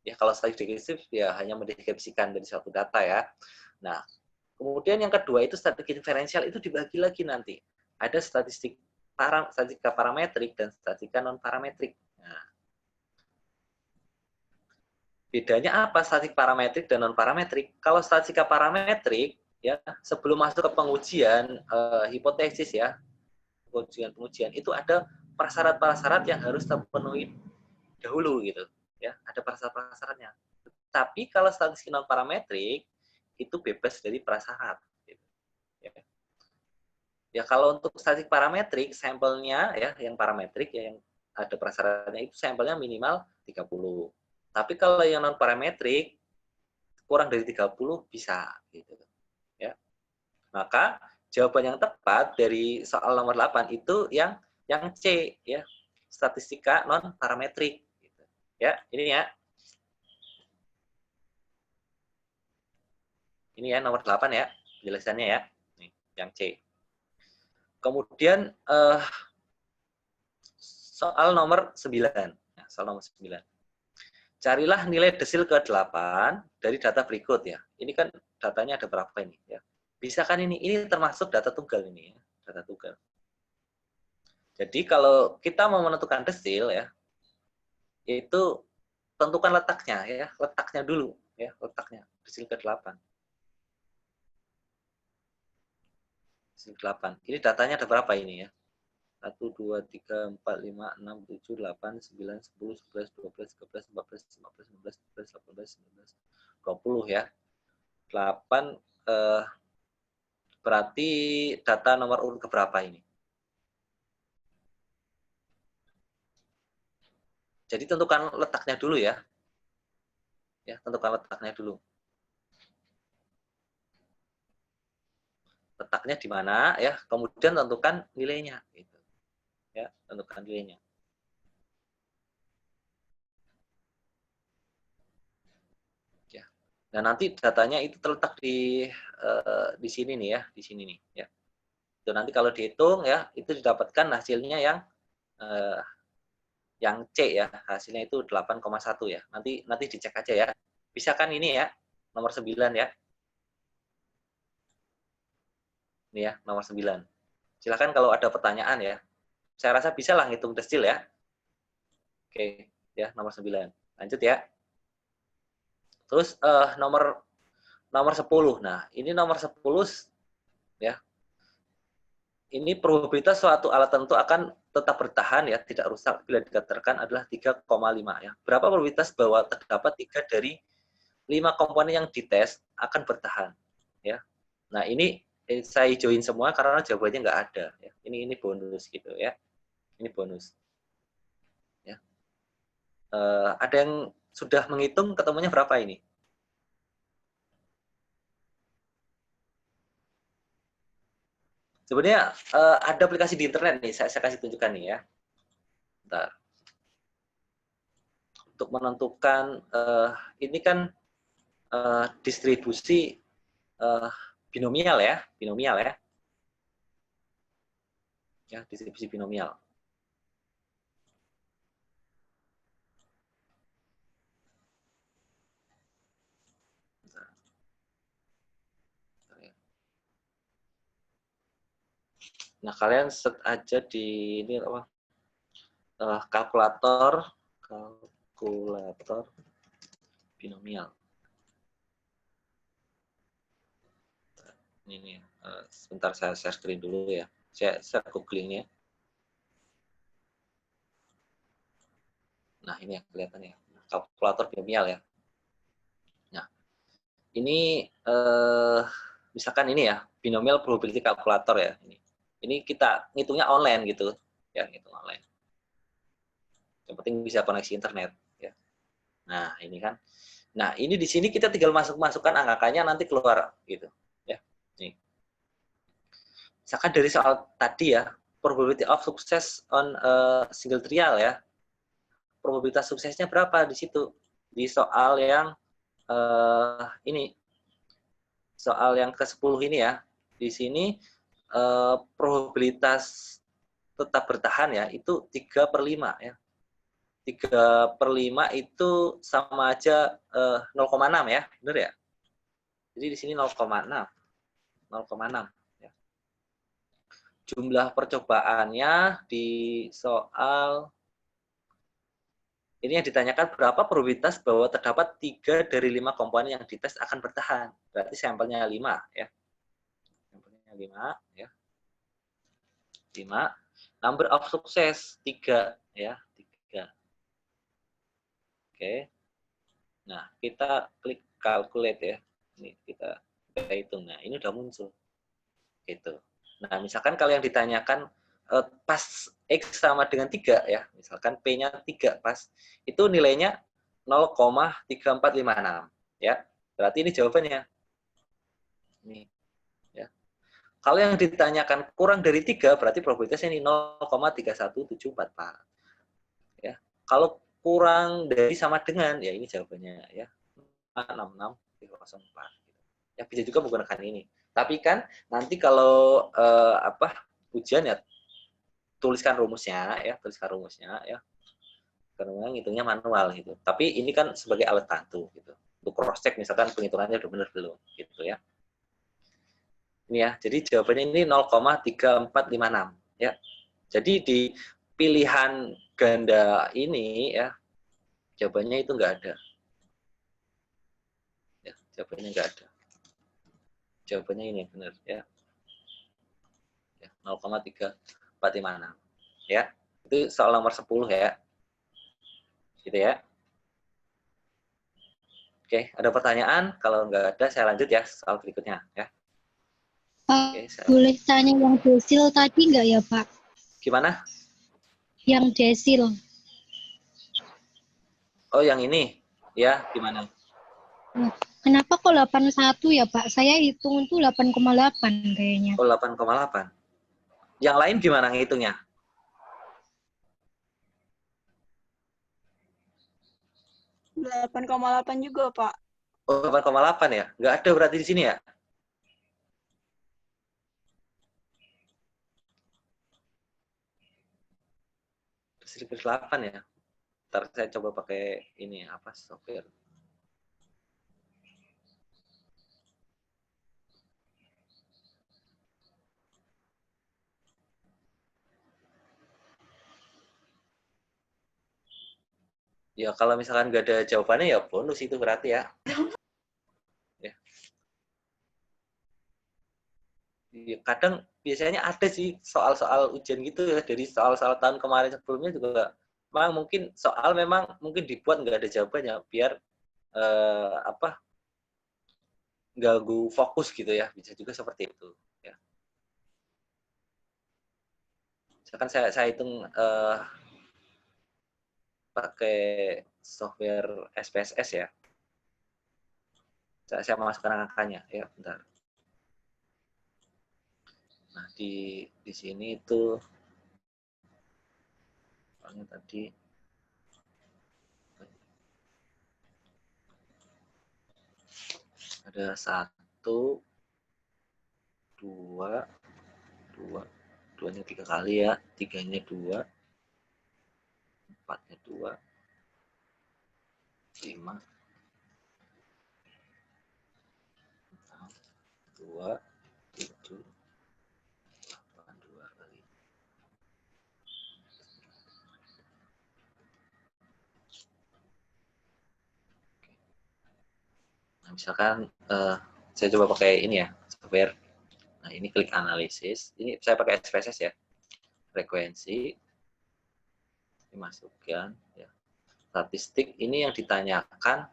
Ya kalau statistik deskriptif ya hanya mendeskripsikan dari suatu data ya. Nah, kemudian yang kedua itu statistik inferensial itu dibagi lagi nanti. Ada statistika parametrik dan statistika non parametrik. Nah, bedanya apa statistik parametrik dan non parametrik? Kalau statistika parametrik ya sebelum masuk ke pengujian hipotesis ya, pengujian itu ada prasyarat-prasyarat yang harus terpenuhi dahulu gitu ya, ada prasyarat-prasyaratnya. Tapi kalau statistik non parametrik itu bebas dari prasyarat gitu. Ya kalau untuk statistik parametrik sampelnya ya yang parametrik ya yang ada prasyaratnya itu sampelnya minimal 30. Tapi kalau yang non parametrik kurang dari 30 bisa gitu ya. Maka jawaban yang tepat dari soal nomor 8 itu yang C ya. Statistika non parametrik gitu. Ya, ini ya. Ini ya nomor 8 ya, penjelasannya ya. Nih, yang C. Kemudian soal nomor 9. Ya, soal nomor 9. Carilah nilai desil ke-8 dari data berikut ya. Ini kan datanya ada berapa ini ya. Bisa kan ini termasuk data tunggal ini ya, data tunggal. Jadi kalau kita mau menentukan desil ya, itu tentukan letaknya ya, letaknya dulu ya, letaknya desil ke-8. 8. Ini datanya ada berapa ini ya? 1, 2, 3, 4, 5, 6, 7, 8, 9, 10, 11, 12, 13, 14, 15, 16, 17, 18, 19, 20 ya. 8 berarti data nomor urut keberapa ini? Jadi tentukan letaknya dulu ya. Ya, tentukan letaknya dulu. Letaknya di mana ya, kemudian tentukan nilainya gitu. Ya, tentukan nilainya. Ya. Dan nanti datanya itu terletak di sini nih ya, di sini nih ya. Itu nanti kalau dihitung ya, itu didapatkan hasilnya yang C ya, hasilnya itu 8,1 ya. Nanti dicek aja ya. Bisa kan ini ya, nomor 9 ya. Ini ya, nomor 9. Silakan kalau ada pertanyaan ya. Saya rasa bisa lah ngitung desil ya. Oke, ya nomor 9. Lanjut ya. Terus nomor 10. Nah, ini nomor 10 ya. Ini probabilitas suatu alat tentu akan tetap bertahan ya, tidak rusak bila dikatakan adalah 3,5 ya. Berapa probabilitas bahwa terdapat 3 dari 5 komponen yang dites akan bertahan ya. Nah, ini saya join semua karena jawabannya nggak ada ya. Ini bonus gitu ya. Ini bonus. Ya. Ada yang sudah menghitung ketemunya berapa ini? Sebenarnya ada aplikasi di internet nih, saya kasih tunjukkan nih ya. Bentar. Untuk menentukan ini kan distribusi binomial ya, ya distribusi binomial. Nah, kalian set aja di ini apa? Kalkulator binomial. Ini sebentar saya share screen dulu ya. Saya googling ya. Nah, ini ya kelihatan ya. Kalkulator binomial ya. Nah, ini misalkan ini ya, binomial probability calculator ya. Ini kita ngitungnya online gitu. Ya, ngitung online. Yang penting bisa koneksi internet ya. Nah, ini kan. Nah, ini di sini kita tinggal masukkan angka-angkanya nanti keluar gitu ya. Nih. Misalkan dari soal tadi ya, probability of success on single trial ya. Probabilitas suksesnya berapa di situ? Di soal yang ini. Soal yang ke-10 ini ya. Di sini probabilitas tetap bertahan ya, itu 3/5 ya. 3/5 itu sama aja 0,6 ya, benar ya? Jadi di sini 0,6. 0,6 ya. Jumlah percobaannya di soal ini yang ditanyakan berapa probabilitas bahwa terdapat 3 dari 5 komponen yang dites akan bertahan. Berarti sampelnya 5 ya. Sampelnya 5 ya. 5. Number of success 3 ya, 3. Oke. Nah, kita klik calculate ya. Ini kita hitung. Nah, ini udah muncul. Gitu. Nah, misalkan kalau yang ditanyakan pas X sama dengan 3 ya, misalkan P-nya 3 pas, itu nilainya 0,3456 ya. Berarti ini jawabannya. Nih, ya. Kalau yang ditanyakan kurang dari 3, berarti probabilitasnya ini 0,31744. Ya. Kalau kurang dari sama dengan, ya ini jawabannya ya. 6604. Ya, bisa juga menggunakan ini. Tapi kan nanti kalau ujian ya tuliskan rumusnya ya. Karena ngitungnya manual gitu. Tapi ini kan sebagai alat bantu gitu. Untuk cross check misalkan penghitungannya udah benar belum gitu ya. Ini ya. Jadi jawabannya ini 0,3456 ya. Jadi di pilihan ganda ini ya jawabannya itu enggak ada. Ya, jawabannya enggak ada. Jawabannya ini benar ya. Ya, 0,3456. Ya. Itu soal nomor 10 ya. Gitu ya. Oke, ada pertanyaan? Kalau nggak ada, saya lanjut ya soal berikutnya ya. Oke, boleh tanya yang desil tadi nggak ya, Pak? Gimana? Yang desil. Oh, yang ini. Ya, gimana? Kenapa kok 81 ya, Pak? Saya hitung itu 8,8 kayaknya. Oh, 8,8. Yang lain gimana ngitungnya? Delapan 8,8 juga, Pak. Oh, 8,8 ya? Nggak ada berarti di sini ya? Sedikit 8 ya? Ntar saya coba pakai ini, apa, software. Ya, kalau misalkan nggak ada jawabannya ya bonus itu berarti ya. Ya. Ya, kadang biasanya ada sih soal-soal ujian gitu ya, dari soal-soal tahun kemarin sebelumnya juga memang mungkin soal memang mungkin dibuat nggak ada jawabannya biar apa, ganggu fokus gitu ya, bisa juga seperti itu ya. Misalkan saya hitung pakai software SPSS ya, saya masukkan angkanya ya, bentar. Nah, di sini itu tadi ada 1, 2, 2-nya 3 kali ya, 3-nya 2, 4-nya 2, 5, 6, 2, 7, 8, 2 kali. Nah, misalkan saya coba pakai ini ya, software. Nah, ini klik analisis. Ini saya pakai SPSS ya. Frekuensi. Dimasukkan ya. Statistik ini yang ditanyakan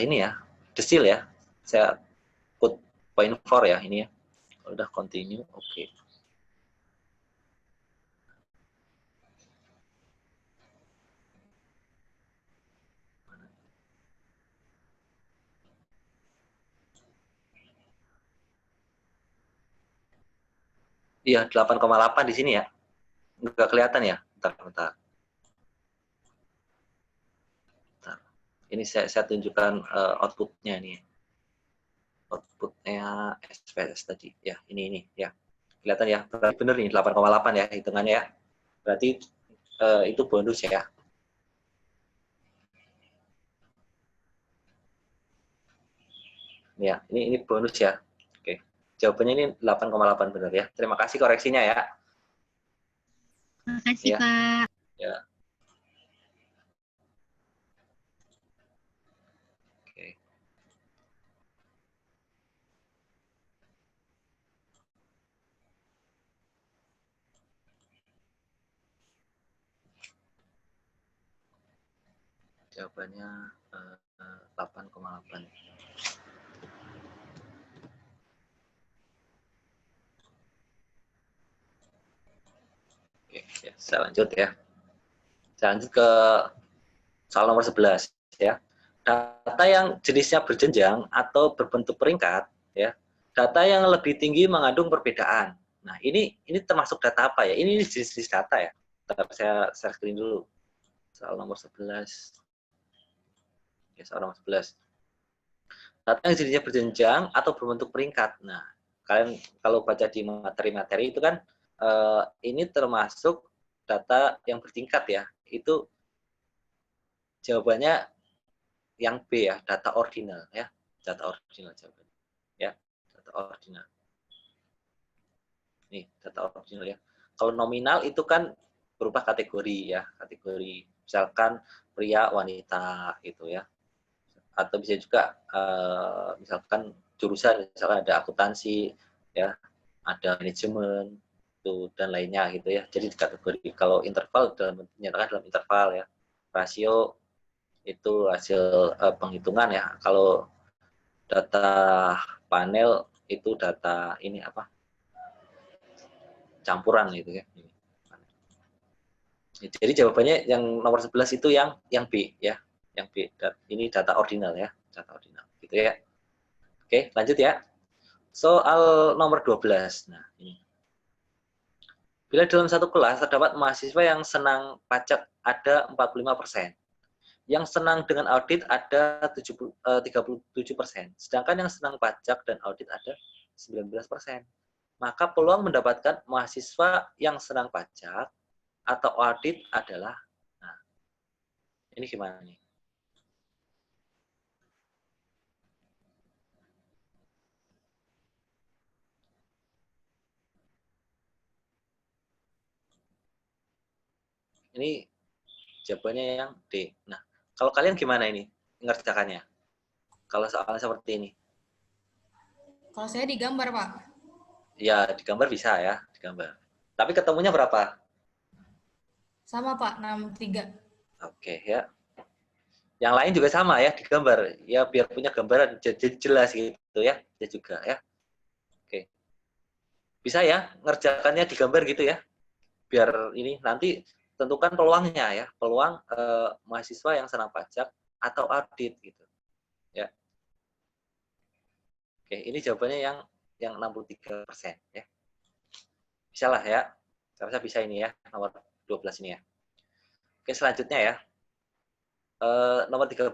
ini ya, desil ya. Saya put point 4 ya ini ya. Udah continue, oke. Iya, 8,8 di sini ya. Nggak kelihatan ya? Bentar. Ini saya tunjukkan outputnya nih. Outputnya SPSS tadi. Ya, ini ya. Kelihatan ya? Berarti benar nih 8,8 ya hitungannya ya. Berarti itu bonus ya. Ya, ini bonus ya. Oke. Jawabannya ini 8,8 benar ya. Terima kasih koreksinya ya. Terima kasih, Ya. Pak. Ya. Oke. Jawabannya 8,8. Oke, ya, saya lanjut ya. Saya lanjut ke soal nomor 11 ya. Data yang jenisnya berjenjang atau berbentuk peringkat ya. Data yang lebih tinggi mengandung perbedaan. Nah, ini termasuk data apa ya? Ini jenis-jenis data ya. Bentar, saya share screen dulu. Soal nomor 11. Ya, soal nomor 11. Data yang jenisnya berjenjang atau berbentuk peringkat. Nah, kalian kalau baca di materi-materi itu kan ini termasuk data yang bertingkat ya. Itu jawabannya yang B ya, data ordinal ya. Data ordinal jawabannya. Ya, data ordinal. Nih, data ordinal ya. Kalau nominal itu kan berupa kategori ya, kategori misalkan pria, wanita gitu ya. Atau bisa juga misalkan jurusan, misalkan ada akuntansi ya, ada manajemen, itu dan lainnya gitu ya. Jadi kategori kalau interval dinyatakan dalam interval ya. Rasio itu hasil penghitungan ya. Kalau data panel itu data ini apa? Campuran gitu ya. Jadi jawabannya yang nomor 11 itu yang B ya. Yang B. Ini data ordinal ya, data ordinal gitu ya. Oke, lanjut ya. Soal nomor 12. Nah, ini. Bila dalam satu kelas terdapat mahasiswa yang senang pajak ada 45%, yang senang dengan audit ada 37%, sedangkan yang senang pajak dan audit ada 19%. Maka peluang mendapatkan mahasiswa yang senang pajak atau audit adalah, nah, ini gimana nih? Ini jawabannya yang D. Nah, kalau kalian gimana ini mengerjakannya? Kalau soalnya seperti ini? Kalau saya digambar, Pak. Ya, digambar bisa ya, digambar. Tapi ketemunya berapa? Sama, Pak, 63. Oke, ya. Yang lain juga sama ya, digambar. Ya, biar punya gambaran jadi jelas gitu ya. Ya juga ya. Oke. Bisa ya, ngerjakannya digambar gitu ya. Biar ini nanti tentukan peluangnya ya, peluang mahasiswa yang senang pajak atau audit gitu. Ya. Oke, ini jawabannya yang 63% ya. Bisa lah ya. Saya rasa bisa ini ya, nomor 12 ini ya. Oke, selanjutnya ya. Nomor 13.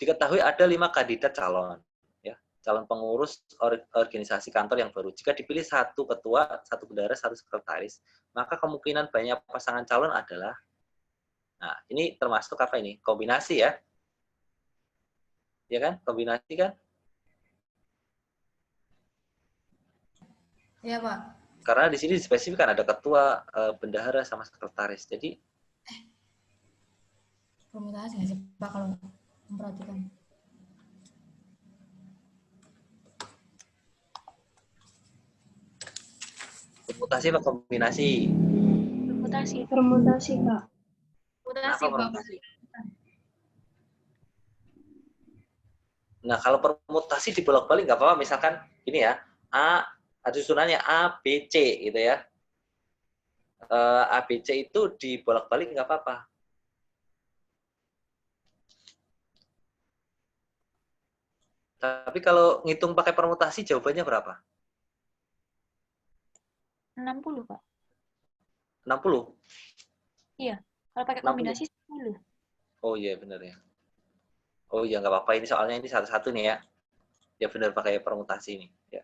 Diketahui ada 5 kandidat calon. Ya, calon pengurus organisasi kantor yang baru. Jika dipilih satu ketua, satu bendahara, satu sekretaris, maka kemungkinan banyak pasangan calon adalah, nah ini termasuk apa ini? Kombinasi ya. Ya kan? Kombinasi kan? Iya, Pak. Karena di sini dispesifikkan ada ketua, bendahara, sama sekretaris. Jadi Permutasi nggak sih, Pak, kalau memperhatikan? permutasi apa kombinasi? Permutasi. Permutasi, Kak. Kenapa Permutasi, Pak. permutasi? Nah, kalau permutasi dibolak-balik nggak apa-apa. Misalkan ini ya, A, ada susunannya A, B, C gitu ya. A, B, C itu dibolak-balik nggak apa-apa. Tapi kalau ngitung pakai permutasi, jawabannya berapa? 60, Pak. 60? Iya. Kalau pakai 60. kombinasi 10. Oh iya, benar ya. Oh iya, nggak apa-apa. Ini soalnya ini satu-satu nih ya. Ya benar pakai permutasi nih. Ya.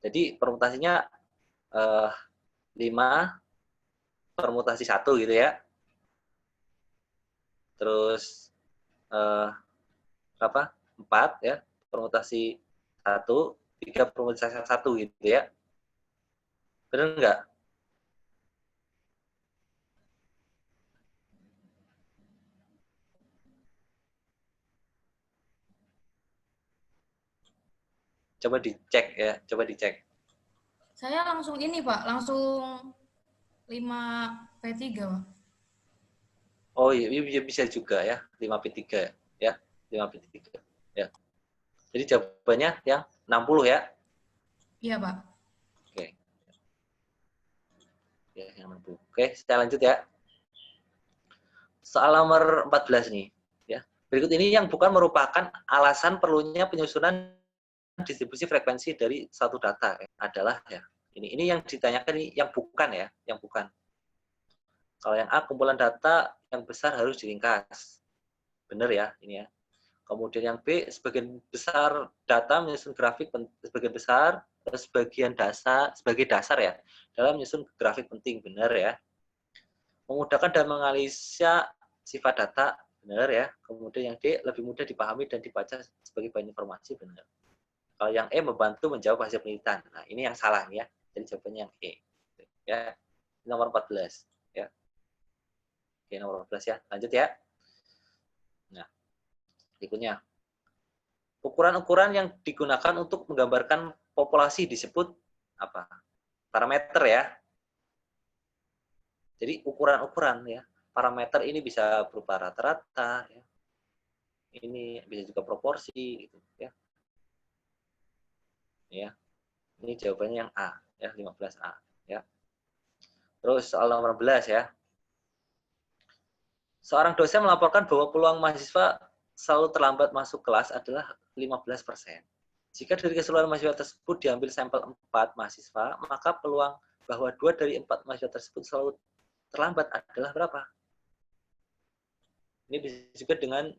Jadi permutasinya 5, permutasi 1 gitu ya. Terus apa? 4 ya, permutasi 1, 3 permutasi 1 gitu ya. Benar nggak? Coba dicek ya, coba dicek. Saya langsung ini, Pak. Langsung 5P3, Pak. Oh iya, bisa juga ya, 5P3 ya, 5P3 ya. Jadi jawabannya yang 60 ya. Iya, Pak. Oke. Ya, yang 60. Oke, saya lanjut ya. Soal nomor 14 nih, ya. Berikut ini yang bukan merupakan alasan perlunya penyusunan distribusi frekuensi dari satu data ya, adalah ya. Ini yang ditanyakan ini yang bukan ya, yang bukan. Kalau yang A, kumpulan data yang besar harus diringkas. Benar ya, ini ya. Kemudian yang B, sebagian besar data menyusun grafik sebagian besar, sebagai dasar ya, dalam menyusun grafik penting. Benar ya. Memudahkan dan menganalisa sifat data. Benar ya. Kemudian yang D, lebih mudah dipahami dan dibaca sebagai bahan informasi. Benar. Kalau yang E, membantu menjawab hasil penelitian. Nah, ini yang salah ya. Jadi jawabannya yang E. Ya. Nomor 14 ya. Oke, nomor 14 ya. Lanjut ya. Nah, berikutnya. Ukuran-ukuran yang digunakan untuk menggambarkan populasi disebut apa? parameter ya. Jadi ukuran-ukuran ya. Parameter ini bisa berupa rata-rata ya. Ini bisa juga proporsi gitu ya. Ya. Ini jawabannya yang A ya, 15A ya. Terus soal nomor 11 ya. Seorang dosen melaporkan bahwa peluang mahasiswa selalu terlambat masuk kelas adalah 15%. Jika dari keseluruhan mahasiswa tersebut diambil sampel 4 mahasiswa, maka peluang bahwa 2 dari 4 mahasiswa tersebut selalu terlambat adalah berapa? Ini bisa juga dengan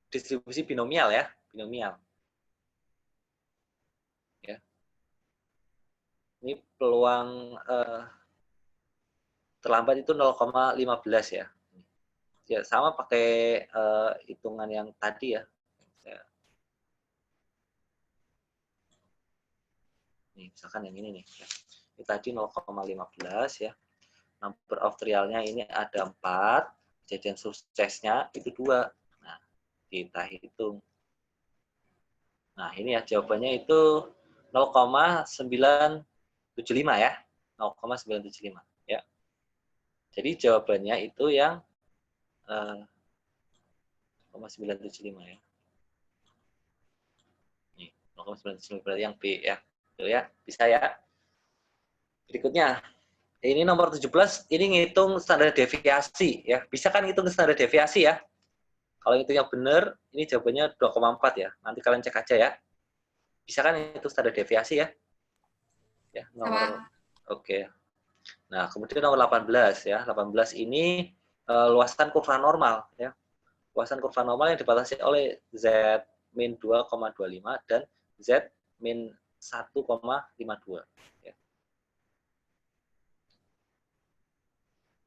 distribusi binomial ya, binomial. Ya. Ini peluang terlambat itu 0,15 ya. Ya sama pakai hitungan yang tadi ya. Nih, misalkan yang ini nih. Ya. Ini tadi 0,15 ya. Number of trialnya ini ada 4, kejadian suksesnya itu 2. Nah, kita hitung. Nah, ini ya jawabannya itu 0,975 ya. 0,975 ya. Jadi jawabannya itu yang 0,975 ya. Nih, 0,975 berarti yang B ya. Tuh ya, bisa ya. Berikutnya, ini nomor 17, ini ngitung standar deviasi ya. Bisa kan ngitung standar deviasi ya? Kalau hitungnya benar, ini jawabannya 2,4 ya. Nanti kalian cek aja ya. Bisa kan itu standar deviasi ya? Ya, nomor oke. Nah, kemudian nomor 18 ya. 18 ini luasan kurva normal ya. Luasan kurva normal yang dibatasi oleh Z min 2,25 dan Z min 1,52 ya.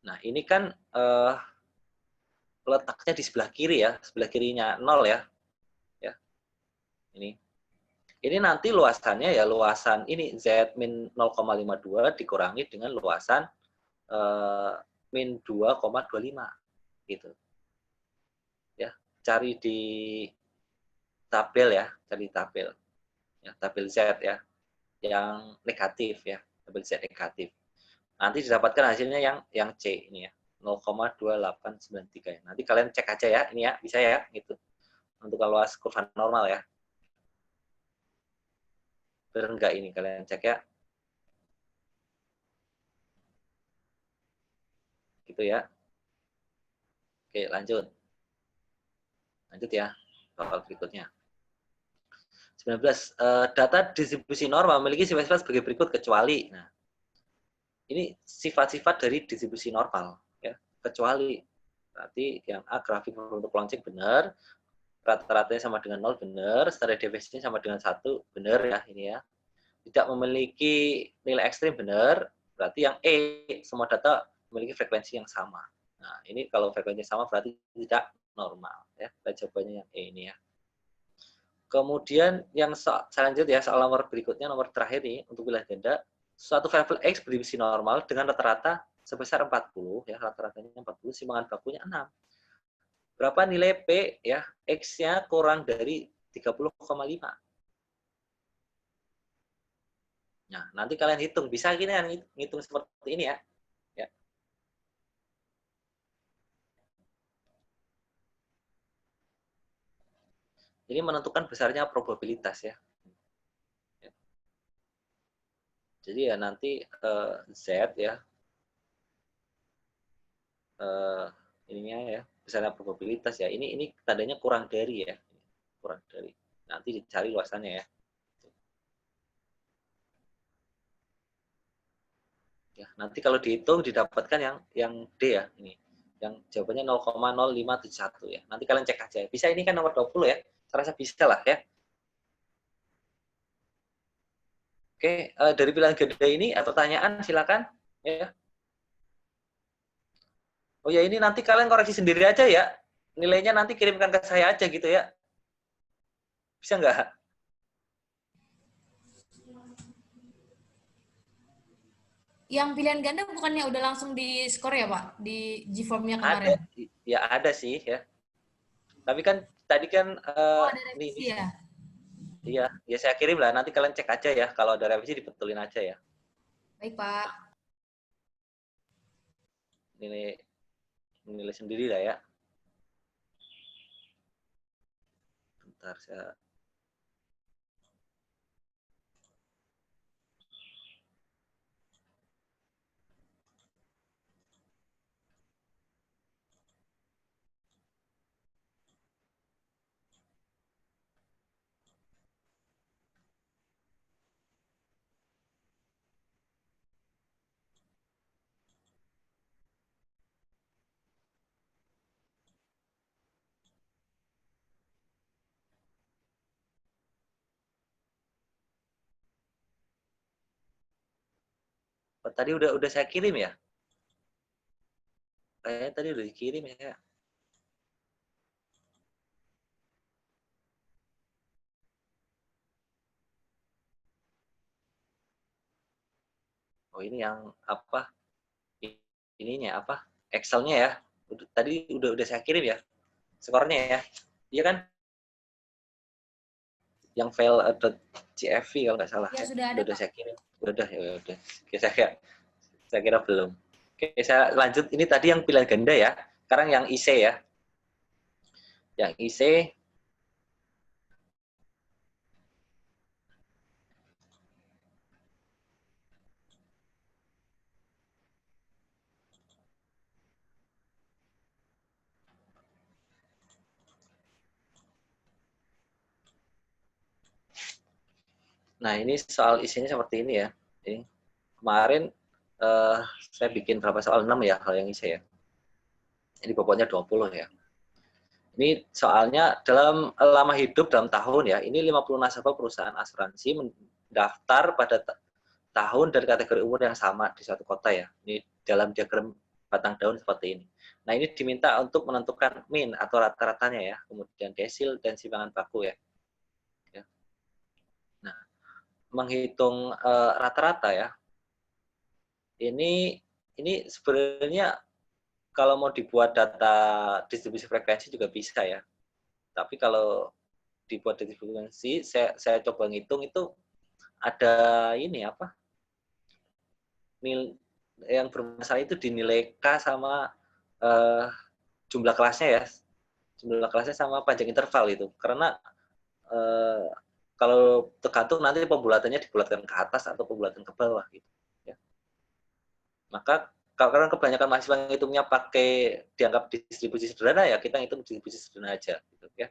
Nah, ini kan letaknya di sebelah kiri ya, sebelah kirinya 0 ya. Ya. Ini nanti luasannya ya luasan ini Z min 0,52 dikurangi dengan luasan min 2,25 gitu. Ya, cari di tabel ya, cari tabel. Ya, tabel Z ya. Yang negatif ya, tabel Z negatif. Nanti didapatkan hasilnya yang C ini ya. 0,2893 ya. Nanti kalian cek aja ya, ini ya, bisa ya gitu. Untuk luas kurva normal ya. Benar enggak ini kalian cek ya. Gitu ya. Oke, lanjut. Lanjut ya. Soal berikutnya. 19. Data distribusi normal memiliki sifat-sifat sebagai berikut kecuali. Nah, ini sifat-sifat dari distribusi normal ya. Kecuali berarti yang A grafik berbentuk lonceng benar, rata-ratanya sama dengan 0 benar, standar deviasinya sama dengan 1 benar ya ini ya. Tidak memiliki nilai ekstrim benar, berarti yang E semua data memiliki frekuensi yang sama. Nah, ini kalau frekuensi sama berarti tidak normal ya. Kita jawabannya yang E ini ya. Kemudian yang selanjutnya soal nomor berikutnya, nomor terakhir nih untuk wilayah ganda, suatu variabel X berdistribusi normal dengan rata-rata sebesar 40 ya, rata-ratanya 40, simpangan bakunya 6. Berapa nilai P ya, X-nya kurang dari 30,5. Nah, nanti kalian hitung, bisa gini kan ngitung seperti ini ya. Ya. Ini menentukan besarnya probabilitas ya. Jadi ya nanti Z ya, ininya ya, besarnya probabilitas ya. Ini tandanya kurang dari ya, kurang dari. Nanti dicari luasannya ya. Ya, nanti kalau dihitung didapatkan yang D ya, ini. Yang jawabannya 0,0571 ya. Nanti kalian cek aja. Bisa ini kan nomor 20 ya. Saya rasa bisa lah ya. Oke, dari pilihan ganda ini pertanyaan silakan ya. Oh ya, ini nanti kalian koreksi sendiri aja ya. Nilainya nanti kirimkan ke saya aja gitu ya. Bisa nggak? Yang pilihan ganda bukannya udah langsung di skor ya Pak? Di G-form-nya kemarin? Ada sih ya. Tapi kan tadi kan ada revisi ya? Iya, ya saya kirim lah. Nanti kalian cek aja ya. Kalau ada revisi dibetulin aja ya. Baik, Pak. Nilai sendiri lah ya. Bentar saya. Oh, tadi udah saya kirim ya. Kayaknya tadi udah dikirim ya. Oh ini yang apa? Ininya apa? Excel-nya ya. Tadi udah saya kirim ya. Skornya ya. Iya kan? Yang file .cfv kalau nggak salah. Ya, sudah ada, udah Pak. saya kirim. Udah ya udah. Oke, saya kira belum. Oke, saya lanjut. Ini tadi yang pilihan ganda ya. Sekarang yang IC ya. Yang IC nah ini soal isinya seperti ini ya. Ini kemarin saya bikin berapa soal 6 ya hal yang IC ya. Ini bobotnya 20 ya. Ini soalnya dalam lama hidup dalam tahun ya, ini 50 nasabah perusahaan asuransi mendaftar pada tahun dan kategori umur yang sama di suatu kota ya. Ini dalam diagram batang daun seperti ini. Nah ini diminta untuk menentukan min atau rata-ratanya ya, kemudian desil dan simpangan baku ya. Nah menghitung rata-rata ya, ini sebenarnya kalau mau dibuat data distribusi frekuensi juga bisa ya. Tapi kalau dibuat distribusi, saya coba ngitung itu ada ini apa? Yang bermasalah itu dinilai K sama jumlah kelasnya ya. Jumlah kelasnya sama panjang interval itu. Karena kalau tergantung nanti pembulatannya dibulatkan ke atas atau pembulatan ke bawah gitu. Ya. Maka karena kebanyakan mahasiswa yang hitungnya pakai dianggap distribusi sederhana ya kita hitung distribusi sederhana aja gitu ya.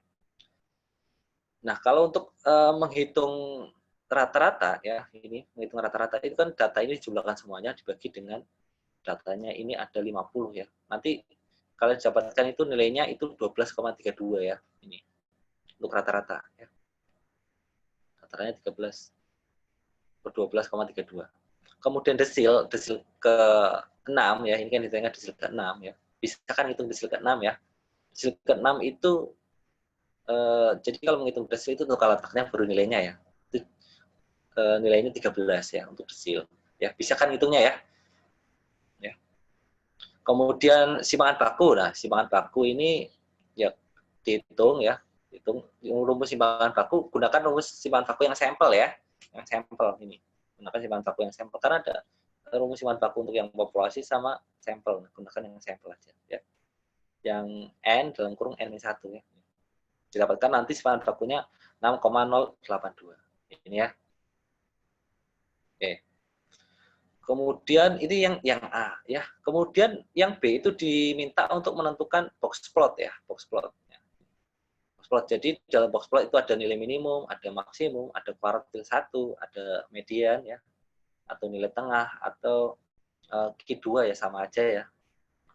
Nah kalau untuk menghitung rata-rata ya ini menghitung rata-rata itu kan data ini dijumlahkan semuanya dibagi dengan datanya ini ada 50 ya. Nanti kalian dapatkan itu nilainya itu 12,32 ya ini untuk rata-rata ya. Rata-ratanya 13 per 12,32. Kemudian desil ke 6 ya, ini kan ditanya desil ke 6 ya. Bisa kan hitung desil ke 6 ya. Desil ke 6 itu jadi kalau menghitung desil itu untuk letaknya baru nilainya ya. Itu nilainya 13 ya untuk desil. Ya, bisa kan hitungnya ya. Ya. Kemudian simpangan baku. Nah, simpangan baku ini ya dihitung ya. Hitung rumus simpangan baku, gunakan rumus simpangan baku yang sampel ya. Yang sampel ini. Gunakan simpangan baku yang sampel karena ada rumus simpangan baku untuk yang populasi sama sampel. Gunakan yang sampel aja ya. Yang N dalam kurung N-1 ya. Didapatkan nanti simpangan bakunya 6,082. Ini ya. Oke. Kemudian ini yang A ya. Kemudian yang B itu diminta untuk menentukan box plot ya, box plot. Box plot. Jadi dalam box plot itu ada nilai minimum, ada maksimum, ada kuartil 1, ada median ya, atau nilai tengah atau Q2 ya sama aja ya.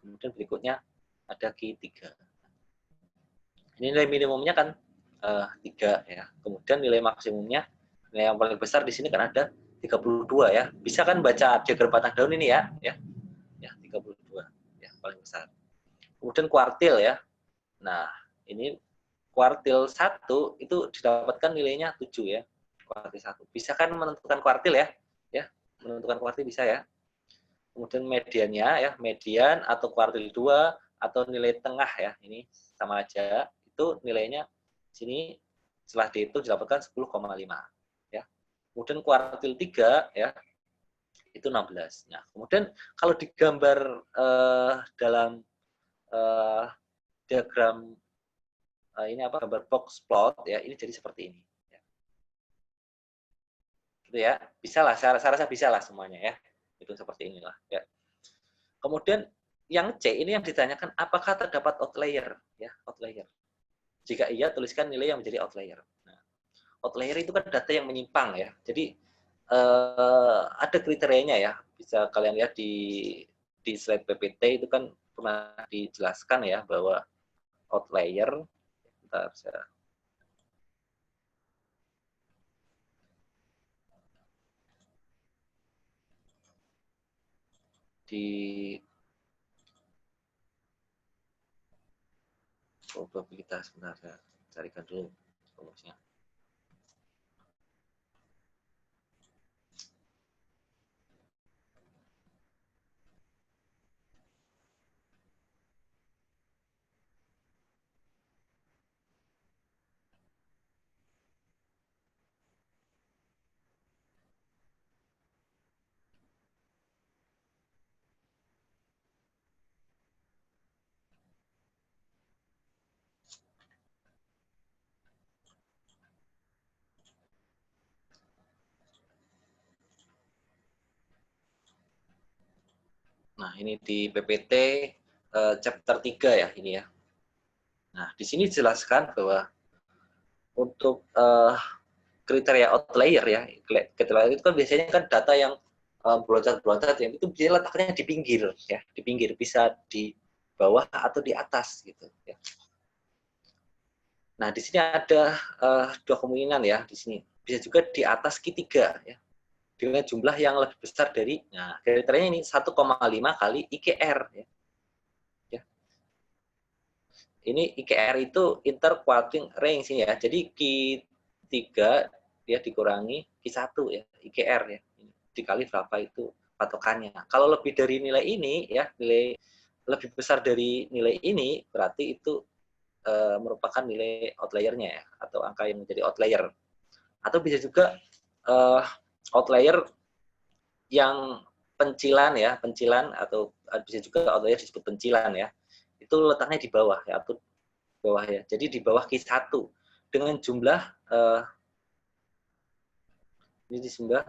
Kemudian berikutnya ada Q3. Ini nilai minimumnya kan 3 ya. Kemudian nilai maksimumnya, nilai yang paling besar di sini kan ada 32 ya. Bisa kan baca diagram batang daun ini ya. Ya 32 ya paling besar. Kemudian kuartil ya. Nah, ini kuartil 1 itu didapatkan nilainya 7 ya. Kuartil 1. Bisa kan menentukan kuartil ya? Ya, menentukan kuartil bisa ya. Kemudian mediannya ya, median atau kuartil 2 atau nilai tengah ya. Ini sama aja. Itu nilainya sini Setelah dihitung didapatkan 10,5 ya. Kemudian kuartil 3 ya itu 16. Nah, kemudian kalau digambar dalam diagram ini apa gambar box plot ya, ini jadi seperti ini ya. Gitu ya. Bisa lah, saya rasa bisa lah semuanya ya. Itu seperti inilah ya. Kemudian yang C ini yang ditanyakan apakah terdapat outlier ya, outlier. Jika iya, tuliskan nilai yang menjadi outlier. Nah, outlier itu kan data yang menyimpang ya. Jadi ada kriterianya ya. Bisa kalian lihat di slide PPT itu kan pernah dijelaskan ya bahwa outlier. Bentar, saya di probabilitas, benar, saya carikan dulu rumusnya. Nah, ini di PPT chapter 3 ya ini ya. Nah, di sini dijelaskan bahwa untuk kriteria outlier ya, kriteria itu kan biasanya kan data yang beroncat-beroncat yang itu bisa letaknya di pinggir ya, di pinggir, bisa di bawah atau di atas gitu ya. Nah, di sini ada dua kemungkinan ya di sini. Bisa juga di atas Q3 ya. Dengan jumlah yang lebih besar dari, nah kriterianya ini 1,5 kali IKR ya. Ini IKR itu interquartile range ini ya. Jadi Q3 ya dikurangi Q1 ya, IKR ya. Dikali berapa itu patokannya. Kalau lebih dari nilai ini ya, nilai lebih besar dari nilai ini berarti itu merupakan nilai outliernya ya, atau angka yang menjadi outlier. Atau bisa juga outlier yang pencilan ya, pencilan, atau bisa juga outlier disebut pencilan ya. Itu letaknya di bawah ya, atau bawah ya. Jadi di bawah Q1 dengan jumlah ini di sebelah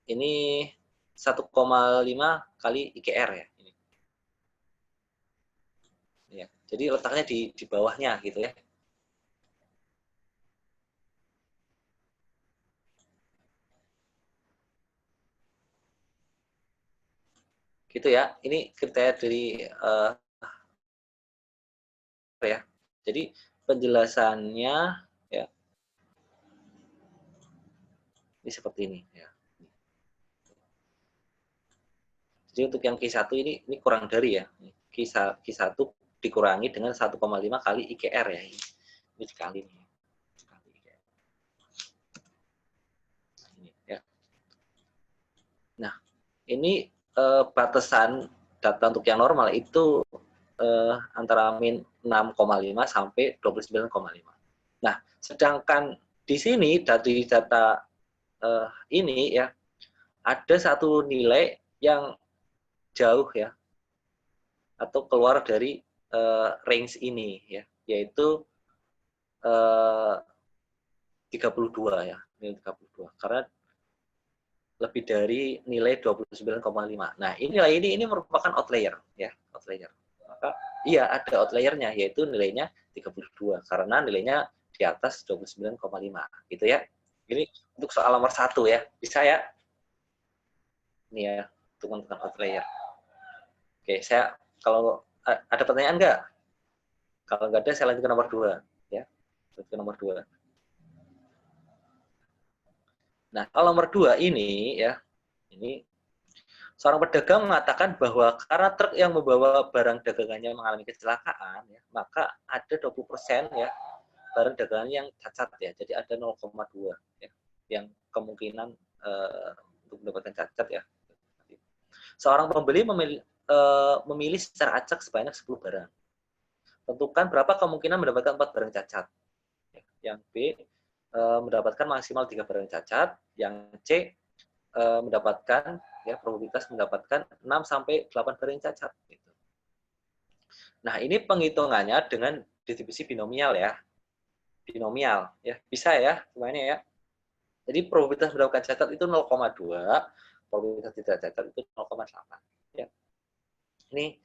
ini 1,5 kali IKR ya. Ini. Ya. Jadi letaknya di bawahnya gitu ya. Gitu ya. Ini kriteria dari ya. Jadi penjelasannya ya ini seperti ini ya. Jadi untuk yang Q1 ini kurang dari ya. Q1 dikurangi dengan 1,5 kali IKR ya. Ini dikali nih. Ini ya. Nah, ini batasan data untuk yang normal itu antara min 6,5 sampai 29,5. Nah, sedangkan di sini dari data ini ya ada satu nilai yang jauh ya, atau keluar dari range ini ya, yaitu 32 ya, nilai 32. Karena lebih dari nilai 29,5. Nah, nilai ini merupakan outlier ya, outlier. Maka iya ada outliernya, yaitu nilainya 32 karena nilainya di atas 29,5 gitu ya. Ini untuk soal nomor 1 ya. Bisa ya? Ini ya, untuk menentukan outlier. Oke, saya kalau ada pertanyaan enggak? Kalau enggak ada, saya lanjut ke nomor 2 ya. Lanjut ke nomor 2. Nah, kalau nomor 2 ini ya, ini seorang pedagang mengatakan bahwa karena truk yang membawa barang dagangannya mengalami kecelakaan, ya, maka ada 20% ya barang dagangannya yang cacat ya. Jadi ada 0,2 ya, yang kemungkinan untuk mendapatkan cacat ya. Seorang pembeli memilih secara acak sebanyak 10 barang. Tentukan berapa kemungkinan mendapatkan 4 barang cacat. Yang B mendapatkan maksimal 3 barang cacat, yang C mendapatkan probabilitas mendapatkan 6 sampai 8 barang cacat gitu. Nah, ini penghitungannya dengan distribusi binomial ya. Binomial ya. Bisa ya semuanya ya. Jadi probabilitas mendapatkan cacat itu 0,2, probabilitas tidak cacat itu 0,8 ya. Ini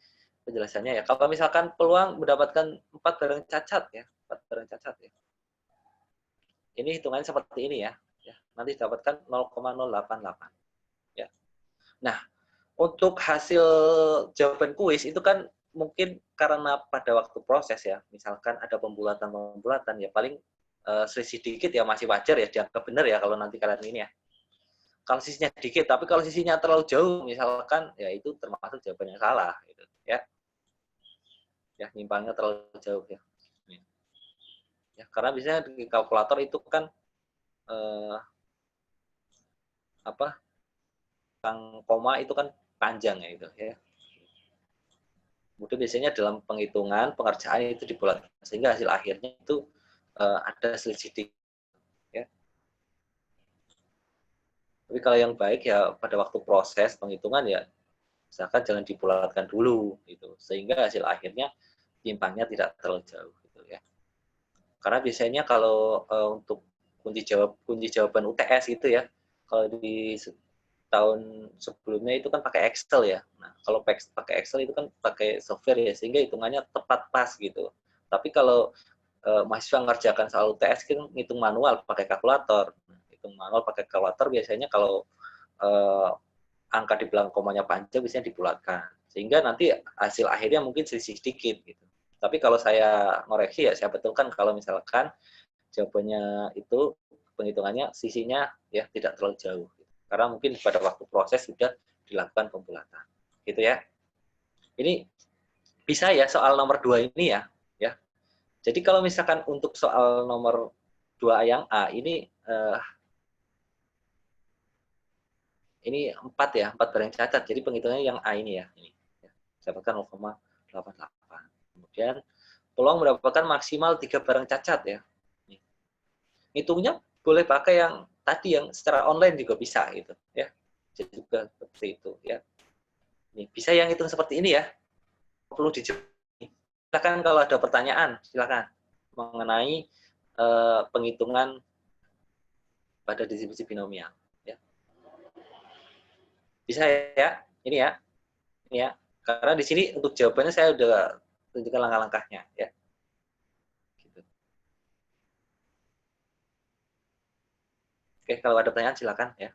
penjelasannya ya. Kalau misalkan peluang mendapatkan 4 barang cacat ya, 4 barang cacat ya. Ini hitungannya seperti ini ya. Nanti dapatkan 0,088 ya. Nah, untuk hasil jawaban kuis itu kan mungkin karena pada waktu proses ya, misalkan ada pembulatan ya paling selisih dikit ya masih wajar ya, dianggap benar ya kalau nanti kalian ini ya. Kalau sisinya dikit, tapi kalau sisinya terlalu jauh misalkan ya itu termasuk jawaban yang salah gitu ya. Ya, nyimpangnya terlalu jauh ya. Ya, karena biasanya di kalkulator itu kan koma itu kan panjang ya itu ya. Kemudian biasanya dalam penghitungan pengerjaan itu dibulatkan sehingga hasil akhirnya itu ada selisih dikit ya. Tapi kalau yang baik ya pada waktu proses penghitungan ya misalkan jangan dibulatkan dulu gitu sehingga hasil akhirnya timpangnya tidak terlalu jauh gitu ya. Karena biasanya kalau untuk kunci jawaban UTS itu ya kalau di tahun sebelumnya itu kan pakai Excel ya. Nah, kalau pakai Excel itu kan pakai software ya, sehingga hitungannya tepat pas gitu. Tapi kalau mahasiswa ngerjakan soal UTS kan ngitung manual pakai kalkulator. Hitung manual pakai kalkulator biasanya kalau angka di belakang komanya panjang biasanya dibulatkan. Sehingga nanti hasil akhirnya mungkin selisih sedikit gitu. Tapi kalau saya ngoreksi ya saya betulkan kalau misalkan jawabannya itu penghitungannya sisinya ya tidak terlalu jauh. Karena mungkin pada waktu proses sudah dilakukan pembulatan. Gitu ya. Ini bisa ya soal nomor 2 ini ya. Jadi kalau misalkan untuk soal nomor 2 yang A, ini 4 ya, 4 barang cacat. Jadi penghitungannya yang A ini ya. Ini. Dapatkan 0,88. Kemudian peluang mendapatkan maksimal 3 barang cacat ya. Hitungnya boleh pakai yang tadi yang secara online juga bisa gitu ya. Jadi juga seperti itu ya. Ini bisa yang hitung seperti ini ya. Perlu dijawab. Silakan kalau ada pertanyaan, silakan mengenai penghitungan pada distribusi binomial ya. Bisa ya? Ini ya. Ini ya. Karena di sini untuk jawabannya saya udah tunjukkan langkah-langkahnya ya. Oke, kalau ada pertanyaan silakan ya.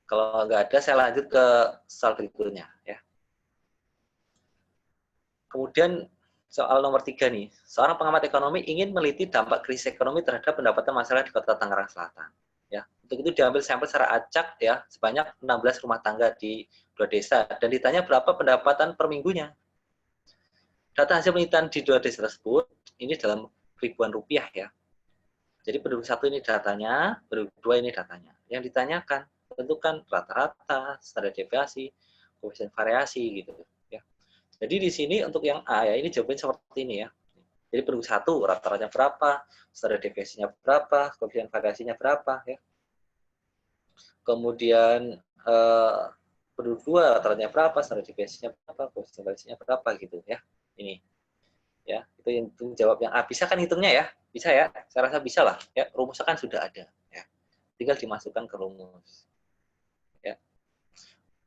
Kalau nggak ada, saya lanjut ke soal berikutnya ya. Kemudian soal nomor 3 nih, seorang pengamat ekonomi ingin meliti dampak krisis ekonomi terhadap pendapatan masyarakat di Kota Tangerang Selatan. Ya, untuk itu diambil sampel secara acak ya, sebanyak 16 rumah tangga di 2 desa dan ditanya berapa pendapatan per minggunya. Data hasil penelitian di 2 desa tersebut ini dalam ribuan rupiah ya. Jadi penduduk 1 ini datanya, penduduk 2 ini datanya. Yang ditanyakan tentukan rata-rata, standar deviasi, koefisien variasi gitu ya. Jadi di sini untuk yang A ya ini jawabannya seperti ini ya. Jadi penduduk 1 rata-ratanya berapa, standar deviasinya berapa, koefisien variasinya berapa ya. Kemudian penduduk 2 rata-ratanya berapa, standar deviasinya berapa, koefisien variasinya berapa gitu ya. Ini. Ya, itu yang jawab yang A. Bisa kan hitungnya ya? Bisa ya? Saya rasa bisa lah. Ya, rumusnya kan sudah ada. Ya. Tinggal dimasukkan ke rumus. Ya.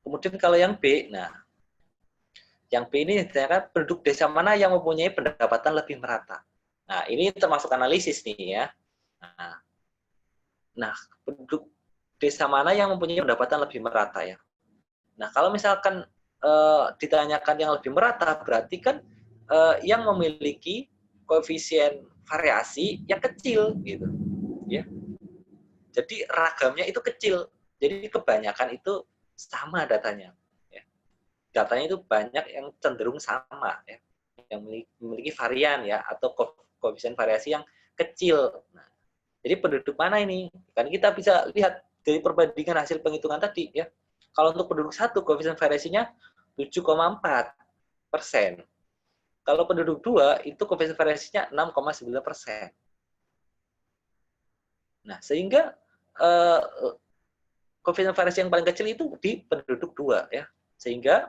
Kemudian kalau yang B, nah, yang B ini ditanyakan penduduk desa mana yang mempunyai pendapatan lebih merata. Nah, ini termasuk analisis nih ya. Nah, penduduk desa mana yang mempunyai pendapatan lebih merata ya. Nah, kalau misalkan ditanyakan yang lebih merata, berarti kan yang memiliki koefisien variasi yang kecil gitu ya. Jadi ragamnya itu kecil. Jadi kebanyakan itu sama datanya ya. Datanya itu banyak yang cenderung sama ya. Yang memiliki varian ya atau koefisien variasi yang kecil. Nah, jadi penduduk mana ini? Kan kita bisa lihat dari perbandingan hasil penghitungan tadi ya. Kalau untuk penduduk 1 koefisien variasinya 7,4%. Kalau penduduk 2 itu koefisien variasinya 6,9%. Nah, sehingga koefisien variasi yang paling kecil itu di penduduk 2 ya. Sehingga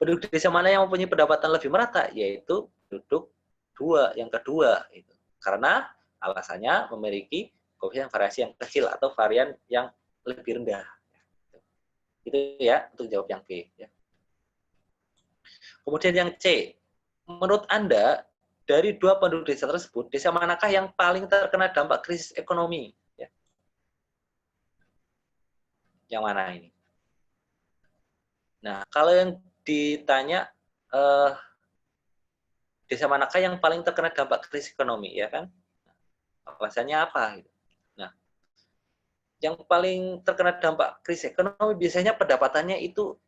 penduduk desa mana yang mempunyai pendapatan lebih merata, yaitu penduduk 2 yang kedua itu. Karena alasannya memiliki koefisien variasi yang kecil atau varian yang lebih rendah. Itu ya untuk jawab yang B ya. Kemudian yang C, menurut Anda dari 2 penduduk desa tersebut, desa manakah yang paling terkena dampak krisis ekonomi? Ya. Yang mana ini? Nah, kalau yang ditanya desa manakah yang paling terkena dampak krisis ekonomi, ya kan? Alasannya apa? Nah, yang paling terkena dampak krisis ekonomi biasanya pendapatannya itu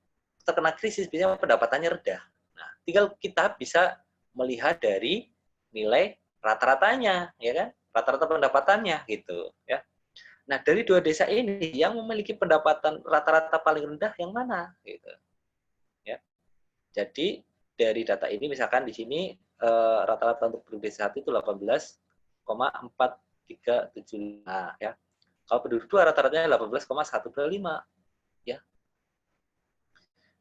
terkena krisis, biasanya pendapatannya rendah. Nah, tinggal kita bisa melihat dari nilai rata-ratanya, ya kan? Rata-rata pendapatannya gitu, ya. Nah, dari 2 desa ini yang memiliki pendapatan rata-rata paling rendah yang mana gitu. Ya. Jadi dari data ini misalkan di sini rata-rata untuk penduduk desa 1 itu 18,4375 ya. Kalau penduduk 2 rata-ratanya 18,125 ya.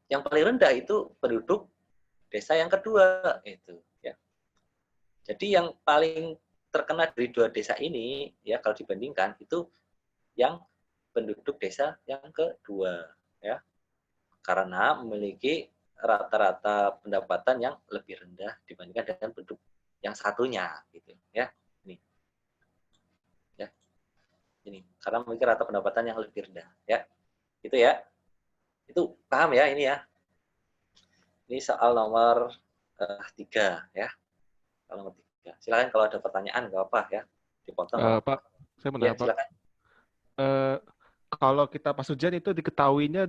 Yang paling rendah itu penduduk desa yang kedua itu ya. Jadi yang paling terkena dari 2 desa ini ya kalau dibandingkan itu yang penduduk desa yang kedua ya. Karena memiliki rata-rata pendapatan yang lebih rendah dibandingkan dengan penduduk yang satunya gitu ya. Ini. Ya. Ini karena memiliki rata pendapatan yang lebih rendah ya. Itu ya. Itu paham ya ini ya. Ini soal nomor 3 ya. Soal nomor 3. Silakan kalau ada pertanyaan enggak apa ya. Dipotong. Pak, saya mau nanya, ya, silakan. Kalau kita pas ujian itu diketahuinya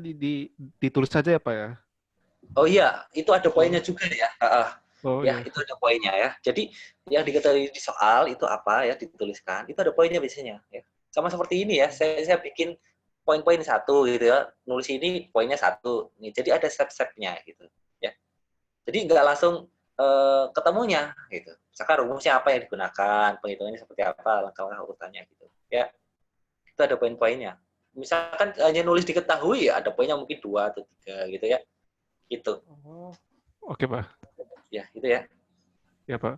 ditulis saja ya Pak ya? Oh iya, itu ada poinnya juga ya. Oh ya, iya. itu ada poinnya ya. Jadi yang diketahui di soal itu apa ya dituliskan. Itu ada poinnya biasanya ya. Sama seperti ini ya. Saya bikin poin-poin 1 gitu ya. Nulis ini poinnya 1. Nih, jadi ada step-stepnya gitu ya. Jadi nggak langsung ketemunya gitu. Misalkan rumusnya apa yang digunakan, penghitungannya seperti apa, langkah-langkah urutannya gitu. Ya. Itu ada poin-poinnya. Misalkan hanya nulis diketahui ya ada poinnya mungkin 2 atau 3 gitu ya. Gitu. Oh. Oke, Pak. Ya, itu ya. Ya, Pak.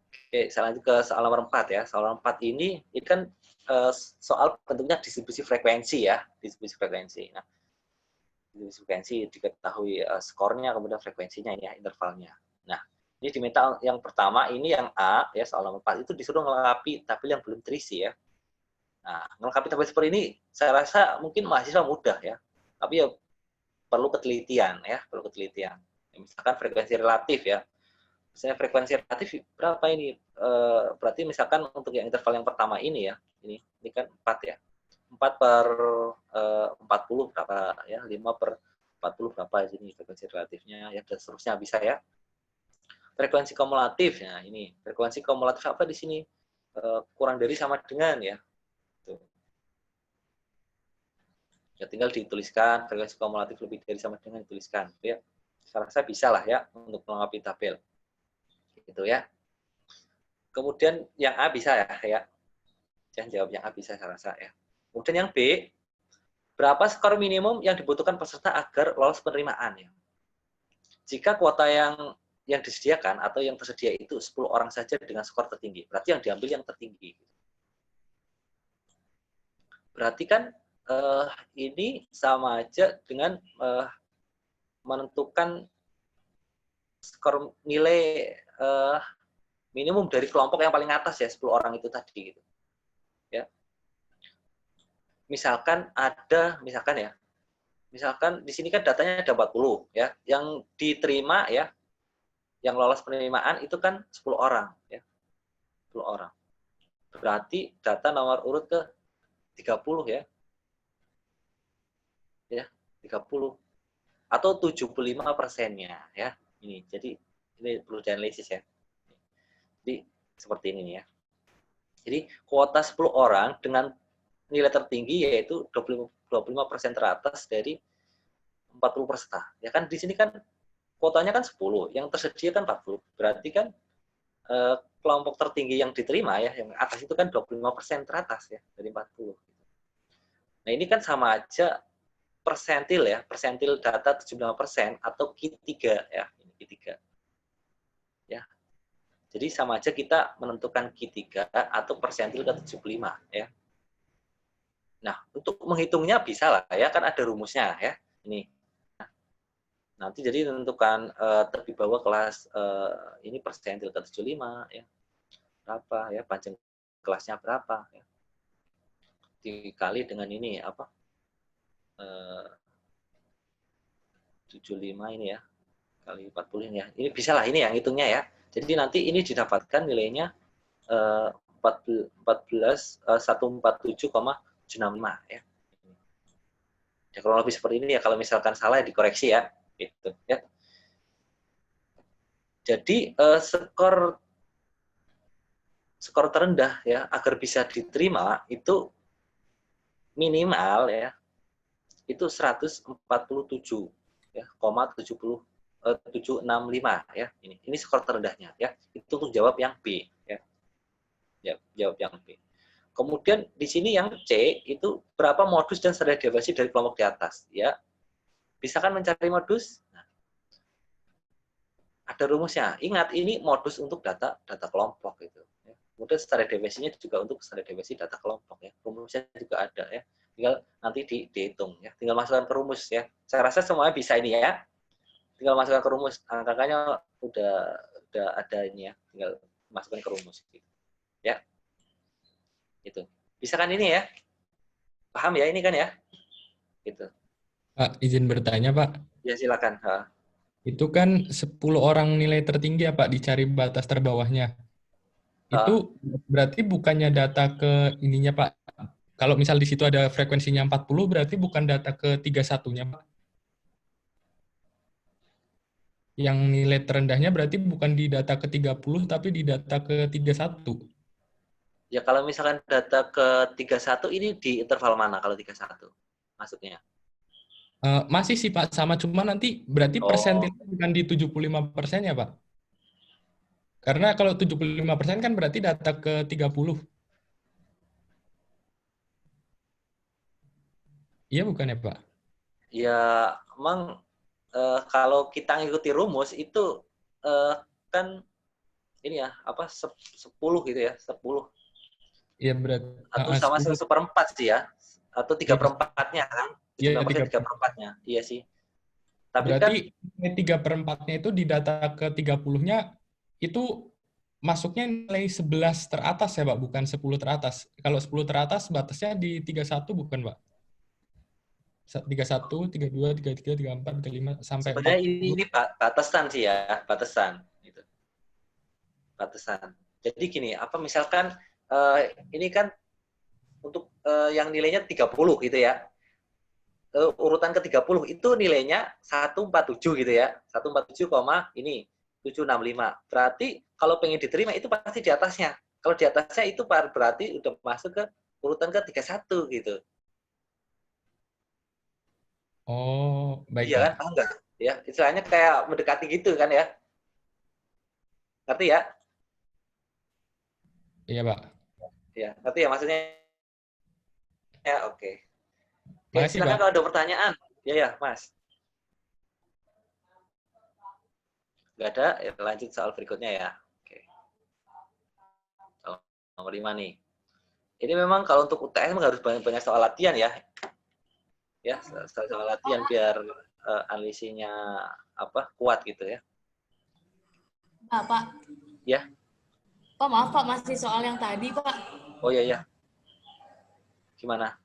Oke, saya lanjut ke soal nomor 4 ya. Soal nomor 4 ini kan soal bentuknya distribusi frekuensi ya. Distribusi frekuensi. Nah, distribusi frekuensi diketahui skornya, kemudian frekuensinya ini ya, intervalnya. Nah, ini diminta yang pertama, ini yang A, ya soal nomor 4, itu disuruh melengkapi tabel yang belum terisi ya. Nah, melengkapi tabel seperti ini, saya rasa mungkin mahasiswa mudah ya. Tapi ya perlu ketelitian ya, perlu ketelitian. Misalkan frekuensi relatif ya. Misalnya frekuensi relatif berapa ini? Berarti misalkan untuk yang interval yang pertama ini ya, ini kan 4 ya. 4 per 40 berapa ya? 5 per 40 berapa ini frekuensi relatifnya ya, dan seterusnya bisa ya. Frekuensi kumulatif ya, ini. Frekuensi kumulatif apa di sini? Kurang dari sama dengan ya. Tuh. Ya tinggal dituliskan frekuensi kumulatif lebih dari sama dengan dituliskan ya. Saya rasa bisa lah ya untuk melengkapi tabel. Gitu ya. Kemudian yang A bisa ya. Jangan jawab yang A bisa saya rasa ya. Kemudian yang B, berapa skor minimum yang dibutuhkan peserta agar lolos penerimaan ya. Jika kuota yang disediakan atau yang tersedia itu 10 orang saja dengan skor tertinggi, berarti yang diambil yang tertinggi. Berarti kan ini sama aja dengan menentukan skor nilai minimum dari kelompok yang paling atas ya, 10 orang itu tadi gitu. Ya. Misalkan di sini kan datanya ada 40 ya, yang diterima ya, yang lolos penerimaan itu kan 10 orang ya. 10 orang. Berarti data nomor urut ke 30 ya. Ya, 30 atau 75%-nya ya. Ini jadi ini perlu dianalisis ya. Jadi seperti ini ya. Jadi kuota 10 orang dengan nilai tertinggi yaitu 25% teratas dari 40 peserta. Ya kan di sini kan kuotanya kan 10, yang tersedia kan 40. Berarti kan kelompok tertinggi yang diterima ya, yang atas itu kan 25% teratas ya dari 40. Nah, ini kan sama aja persentil ya, persentil data 75% atau Q3 ya, ini Q3. Ya. Jadi sama aja kita menentukan Q3 atau persentil ke 75 ya. Nah, untuk menghitungnya bisa lah ya, kan ada rumusnya ya. Ini. Nah, nanti jadi tentukan terlebih bawah kelas ini persentil ke 75 ya. Berapa ya, panjang kelasnya berapa ya. Dikali dengan ini apa? 75 ini ya. Kali 40 ini ya. Ini bisa lah ini yang hitungnya ya. Jadi nanti ini didapatkan nilainya 147,75 ya. Ya kurang lebih seperti ini ya, kalau misalkan salah ya dikoreksi ya. Gitu ya. Jadi skor terendah ya agar bisa diterima itu minimal ya itu 147 ya, 765 ya. Ini skor terendahnya ya. Itu untuk jawab yang B ya. Ya, jawab yang B. Kemudian di sini yang C itu berapa modus dan standar deviasi dari kelompok di atas ya. Bisa kan mencari modus? Nah, ada rumusnya. Ingat ini modus untuk data kelompok gitu ya. Kemudian standar deviasinya juga untuk standar deviasi data kelompok ya. Rumusnya juga ada ya. Tinggal nanti dihitung ya. Tinggal masukkan ke rumus ya. Saya rasa semuanya bisa ini ya. Tinggal masukkan ke rumus. Angka-angkanya udah ada ini ya. Tinggal masukkan ke rumus gitu. Ya. Itu. Bisa kan ini ya? Paham ya ini kan ya? Gitu. Pak, izin bertanya, Pak. Ya silakan. Itu kan 10 orang nilai tertinggi ya, Pak, dicari batas terbawahnya. Itu berarti bukannya data ke ininya, Pak. Kalau misal di situ ada frekuensinya 40, berarti bukan data ke 31-nya, Pak. Yang nilai terendahnya berarti bukan di data ke 30, tapi di data ke 31. Ya kalau misalkan data ke 31 ini di interval mana kalau 31 masuknya? Masih sih, Pak, sama. Cuma nanti berarti persentilnya bukan di 75% ya, Pak? Karena kalau 75% kan berarti data ke 30. Iya bukan ya, Pak? Ya, emang kalau kita ngikuti rumus itu kan ini ya, apa 10 gitu ya, 10. Iya berat. Atau sama 1/4 sih ya. Atau 3/4-nya kan? Iya, 3/4-nya. Iya sih. Tapi berarti kan 3/4-nya itu di data ke 30-nya itu masuknya nilai 11 teratas ya, Pak, bukan 10 teratas. Kalau 10 teratas batasnya di 31 bukan, Pak? 31, 32, 33, 34, 35 sampai 40. Sebenarnya ini batasan sih ya, batasan gitu. Batasan. Jadi gini, apa misalkan ini kan untuk yang nilainya 30 gitu ya. Urutan ke-30 itu nilainya 147 gitu ya. 147, ini 765. Berarti kalau pengen diterima itu pasti di atasnya. Kalau di atasnya itu berarti udah masuk ke urutan ke-31 gitu. Oh, baik, Iya Pak. kan? Paham nggak? Ya, istilahnya kayak mendekati gitu kan ya. Ngerti ya? Iya, Pak. Ya, ngerti ya maksudnya? Ya, oke. Oke, Makasih, silakan Pak. kalau ada pertanyaan. Ya, Mas. Nggak ada, ya lanjut soal berikutnya ya. Oke. Soal nomor 5 nih. Ini memang kalau untuk UTS harus banyak soal latihan ya. Ya, soal latihan biar analisinya kuat gitu ya. Pak. Ya. Pak, maaf Pak, masih soal yang tadi Pak. Oh iya. Gimana?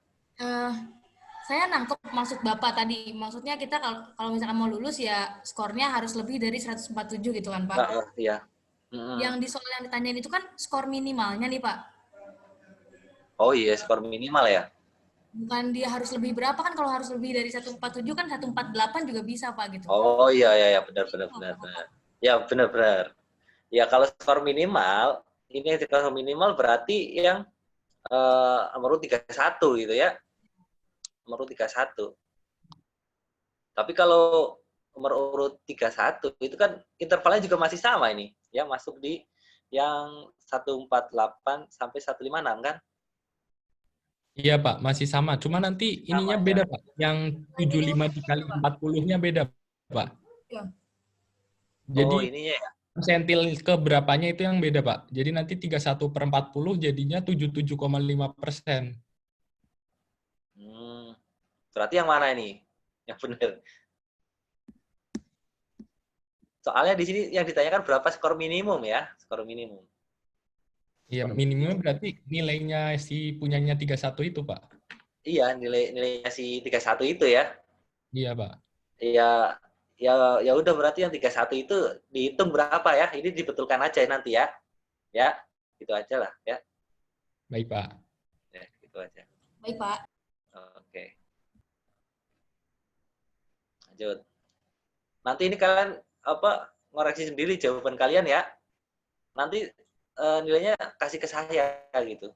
Saya nangkep maksud Bapak tadi. Maksudnya kita kalau misalkan mau lulus ya skornya harus lebih dari 147 gitu kan Pak? Iya. Yang di soal yang ditanyain itu kan skor minimalnya nih Pak. Oh iya, skor minimal ya. Bukan dia harus lebih berapa kan, kalau harus lebih dari 147 kan 148 juga bisa Pak gitu. Oh iya benar. Ya benar. Ya kalau skor minimal, ini skor minimal berarti yang nomor 31 gitu ya. Nomor 31. Tapi kalau nomor urut 31 itu kan intervalnya juga masih sama ini, ya masuk di yang 148 sampai 156 kan? Iya, Pak, masih sama. Cuma nanti ininya Sama beda, ya. Pak. Yang 75 dikali 40-nya beda, Pak. Ya. Oh, Jadi ininya ya. persentil ke berapanya itu yang beda, Pak. Jadi nanti 31/40 jadinya 77,5%. Berarti yang mana ini? Yang benar. Soalnya di sini yang ditanyakan berapa skor minimum ya? Skor minimum. Iya, minimumnya berarti nilainya si punyanya 31 itu, Pak. Iya, nilainya si 31 itu ya. Iya, Pak. Ya, ya udah berarti yang 31 itu dihitung berapa ya? Ini dibetulkan aja nanti ya. Ya, gitu aja lah ya. Baik, Pak. Ya, gitu aja. Baik, Pak. Oke. Lanjut. Nanti ini kalian ngoreksi sendiri jawaban kalian ya. Nanti nilainya kasih ke saya gitu.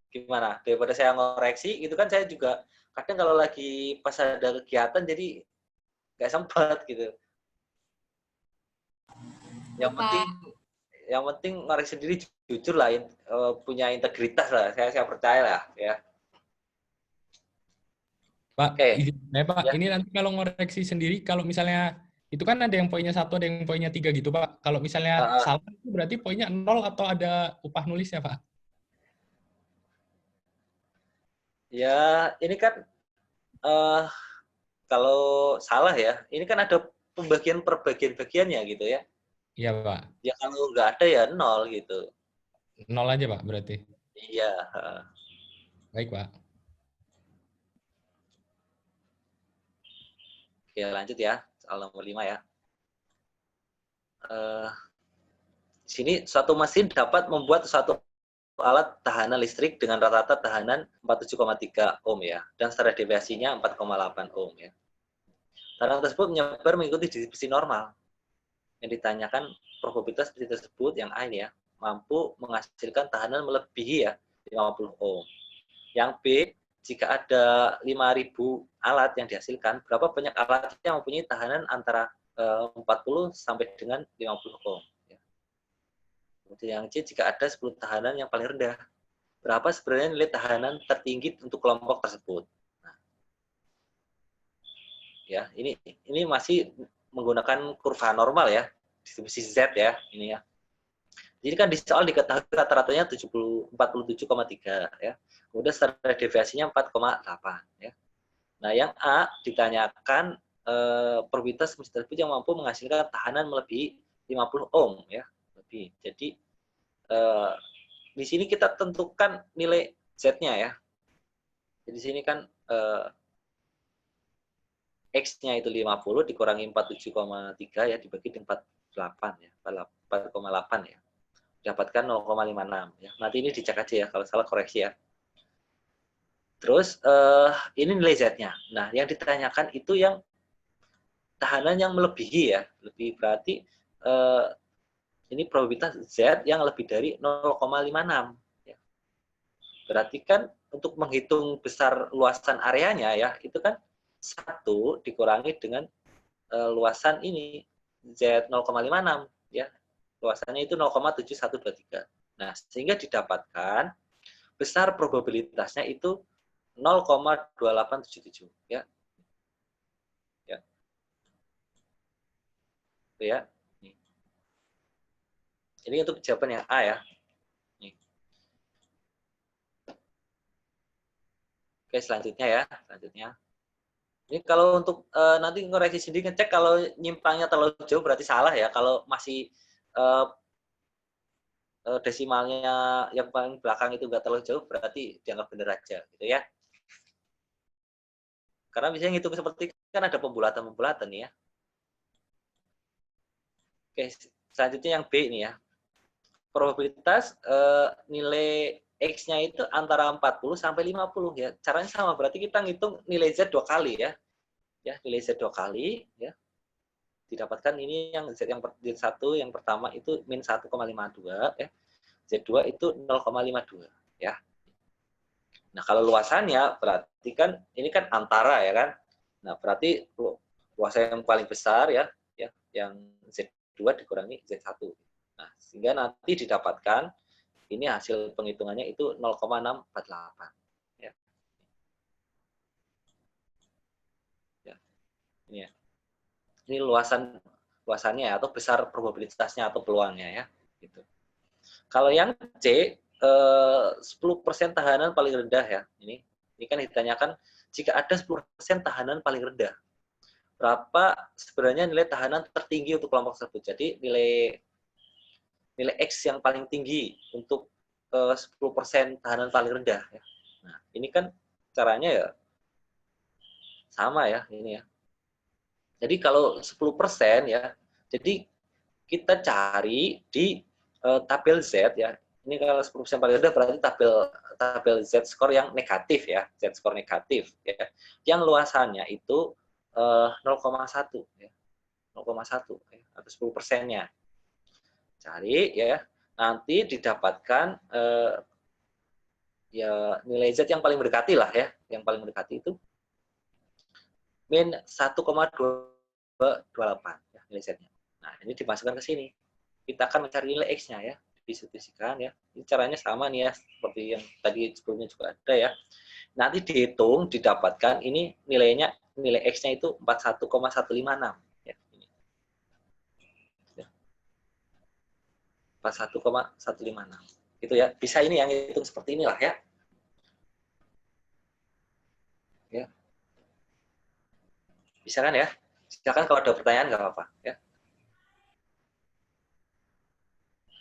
Gimana? Daripada saya ngoreksi gitu kan, saya juga kadang kalau lagi pas ada kegiatan jadi nggak sempat gitu. Yang penting ngoreksi sendiri jujur lah, punya integritas lah. Saya percaya lah ya. Pak, Oke. Pak, Ya. ini nanti kalau ngoreksi sendiri, kalau misalnya itu kan ada yang poinnya 1, ada yang poinnya 3 gitu, Pak. Kalau misalnya salah itu berarti poinnya 0 atau ada upah nulisnya, Pak? Ya, ini kan kalau salah ya, ini kan ada pembagian per bagian-bagiannya gitu ya. Iya, Pak. Ya kalau nggak ada ya 0 gitu. 0 aja, Pak, berarti. Iya. Baik, Pak. Oke, lanjut ya. Soal nomor 5 ya. Di sini suatu mesin dapat membuat suatu alat tahanan listrik dengan rata-rata tahanan 47,3 ohm ya, dan standar deviasinya 4,8 ohm ya. Tahanan tersebut menyebar mengikuti distribusi normal. Yang ditanyakan probabilitas mesin tersebut yang A ini ya, mampu menghasilkan tahanan melebihi ya 50 ohm. Yang B, jika ada 5.000 alat yang dihasilkan, berapa banyak alat yang mempunyai tahanan antara 40 sampai dengan 50 ohm. Kemudian yang C, jika ada 10 tahanan yang paling rendah, berapa sebenarnya nilai tahanan tertinggi untuk kelompok tersebut. Nah, ya, ini masih menggunakan kurva normal ya, distribusi Z ya, ini ya. Jadi kan di soal diketahui rata-ratanya 47,3 ya. Kemudian standar deviasinya 4,8 ya. Nah, yang A ditanyakan probabilitas mesin tersebut yang mampu menghasilkan tahanan melebihi 50 ohm ya. Lebih. Jadi di sini kita tentukan nilai Z-nya ya. Jadi di sini kan X-nya itu 50 dikurangi 47,3 ya, dibagi dengan 48 ya, 4,8 ya. Dapatkan 0,56 ya. Nanti ini dicek aja ya, kalau salah koreksi ya. Terus ini nilai Z-nya. Nah, yang ditanyakan itu yang tahanan yang melebihi ya, lebih berarti ini probabilitas Z yang lebih dari 0,56 ya. Berarti kan untuk menghitung besar luasan areanya ya, itu kan 1 dikurangi dengan luasan ini Z 0,56 ya. Luasannya itu 0,7123. Nah, sehingga didapatkan besar probabilitasnya itu 0,2877 ya. Ya. Ya. Ini untuk jawaban yang A ya. Nih. Oke, selanjutnya ya. Selanjutnya. Ini kalau untuk nanti ngoreksi sendiri, ngecek kalau nyimpangnya terlalu jauh berarti salah ya. Kalau masih desimalnya yang paling belakang itu nggak terlalu jauh berarti dianggap benar aja gitu ya. Karena biasanya ngitung seperti kan ada pembulatan-pembulatan ya. Oke, selanjutnya yang B ini ya. Probabilitas nilai X-nya itu antara 40 sampai 50 ya. Caranya sama, berarti kita ngitung nilai Z 2 kali ya. Ya, nilai Z 2 kali ya. Didapatkan ini yang Z yang Z1 yang pertama itu min 1,52 ya. Z2 itu 0,52 ya. Nah, kalau luasannya berarti kan ini kan antara ya kan. Nah, berarti luasan yang paling besar ya yang Z2 dikurangi Z1. Nah, sehingga nanti didapatkan ini hasil penghitungannya itu 0,648. Ya. Ya. Ini ya. Ini luasannya atau besar probabilitasnya atau peluangnya ya. Gitu. Kalau yang C 10% tahanan paling rendah ya. Ini kan ditanyakan jika ada 10% tahanan paling rendah. Berapa sebenarnya nilai tahanan tertinggi untuk kelompok tersebut. Jadi nilai X yang paling tinggi untuk 10% tahanan paling rendah. Ya. Nah, ini kan caranya ya sama ya ini ya. Jadi kalau 10% ya, jadi kita cari di tabel Z ya. Ini kalau 10% paling rendah berarti tabel Z score yang negatif ya, Z score negatif ya. Yang luasannya itu 0,1 ya. 0,1 ya, atau 10%-nya. Cari ya, nanti didapatkan ya nilai Z yang paling mendekati lah ya, yang paling mendekati itu min 1,228 ya nilai Z-nya. Nah, ini dimasukkan ke sini. Kita akan mencari nilai X-nya ya, distribusikan ya. Ini caranya sama nih ya, seperti yang tadi sebelumnya juga ada ya. Nanti dihitung, didapatkan ini nilainya, nilai X-nya itu 41,156 ya. Ini. 41,156. Gitu ya. Bisa ini yang hitung seperti inilah ya. Ya. Bisa kan ya? Silakan kalau ada pertanyaan nggak apa-apa ya.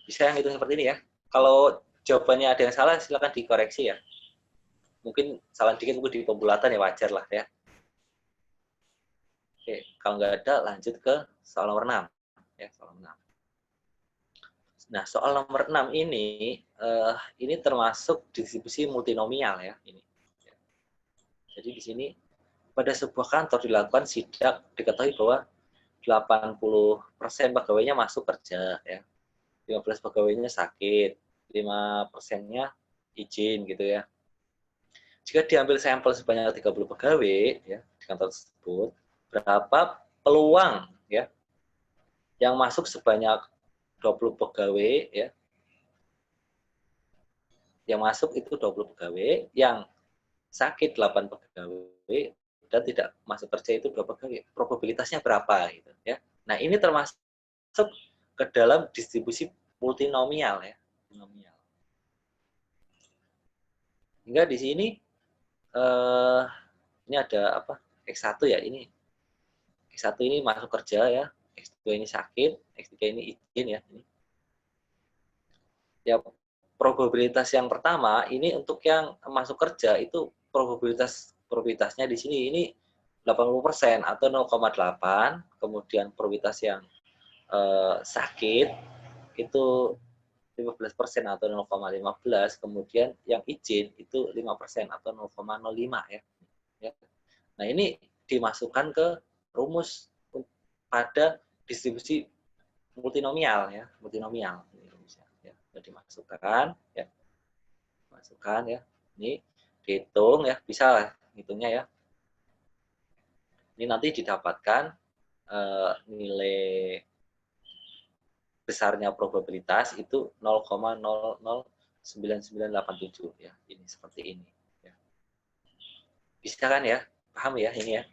Bisa yang hitung seperti ini ya. Kalau jawabannya ada yang salah silakan dikoreksi ya. Mungkin salah dikit mungkin di pembulatan ya wajar lah ya. Oke, kalau nggak ada lanjut ke soal nomor 6 ya, soal nomor 6. Nah, soal nomor 6 ini termasuk distribusi multinomial ya ini. Jadi di sini pada sebuah kantor dilakukan sidak, diketahui bahwa 80% pegawainya masuk kerja ya. 15 pegawainya sakit, 5%-nya izin gitu ya. Jika diambil sampel sebanyak 30 pegawai ya di kantor tersebut, berapa peluang ya yang masuk sebanyak 20 pegawai ya. Yang masuk itu 20 pegawai, yang sakit 8 pegawai dan tidak masuk kerja itu 2 pegawai. Probabilitasnya berapa gitu ya. Nah, ini termasuk ke dalam distribusi multinomial ya. Multinomial. Hingga di sini ini ada apa? X1 ya ini. X1 ini masuk kerja ya. X2 ini sakit, X3 ini izin ya. Ya, probabilitas yang pertama ini untuk yang masuk kerja itu probabilitasnya di sini ini 80% atau 0,8, kemudian probabilitas yang sakit itu 15% atau 0,15, kemudian yang izin itu 5% atau 0,05 ya. Nah, ini dimasukkan ke rumus pada distribusi multinomial ya, multinomial ini rumusnya ya. Dimasukkan ya. Masukkan ya. Ini dihitung ya, bisa lah hitungnya ya. Ini nanti didapatkan nilai besarnya probabilitas itu 0,009987 ya. Ini seperti ini ya. Bisa kan ya? Paham ya ini ya?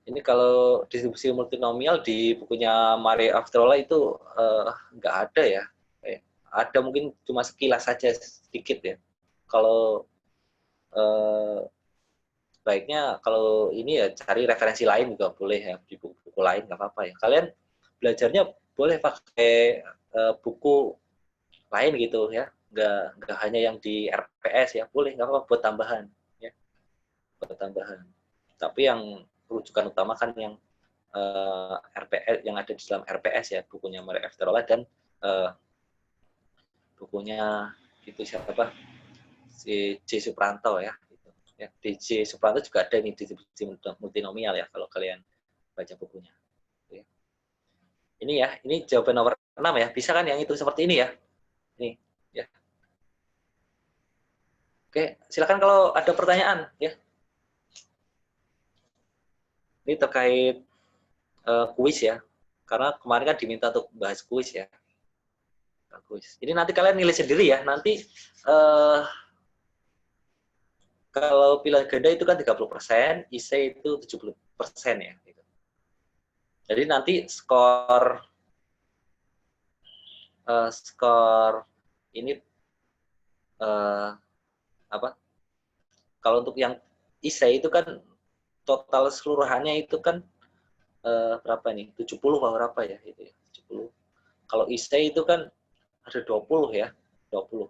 Ini kalau distribusi multinomial di bukunya Mare Afterola itu nggak ada ya. Ada mungkin cuma sekilas saja sedikit ya. Kalau baiknya kalau ini ya cari referensi lain juga boleh ya, di buku-buku lain nggak apa-apa ya. Kalian belajarnya boleh pakai buku lain gitu ya, nggak hanya yang di RPS ya, boleh nggak apa-apa buat tambahan ya, buat tambahan. Tapi yang rujukan utama kan yang RPS yang ada di dalam RPS ya, bukunya Mare Afterola dan bukunya itu siapa, si J. Supranto ya. Ya, di J. Supranto juga ada nih distribusi multinomial ya kalau kalian baca bukunya. Ya. Ini ya, ini jawaban nomor 6 ya. Bisa kan yang itu seperti ini ya? Ini ya. Oke, silakan kalau ada pertanyaan ya. Ini terkait kuis ya. Karena kemarin kan diminta untuk bahas kuis ya. Kuis. Jadi nanti kalian nilai sendiri ya. Nanti kalau pilihan ganda itu kan 30%, IC itu 70% ya. Gitu. Jadi nanti skor ini apa? Kalau untuk yang IC itu kan total keseluruhannya itu kan berapa nih? 70 atau berapa ya itu ya? 70. Kalau IC itu kan ada 20 ya, 20.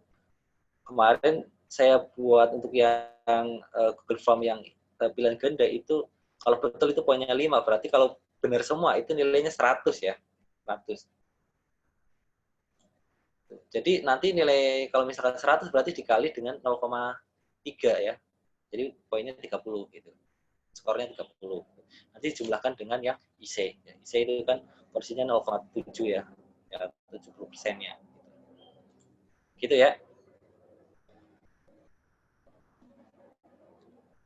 Kemarin saya buat untuk yang Google Form yang pilihan ganda itu kalau betul itu poinnya 5, berarti kalau benar semua itu nilainya 100 ya. 100. Jadi nanti nilai kalau misalkan 100 berarti dikali dengan 0,3 ya. Jadi poinnya 30 gitu. Skornya 30. Nanti dijumlahkan dengan yang IC. Ya, IC itu kan porsinya 0,7 ya. Ya 70%-nya. Gitu ya.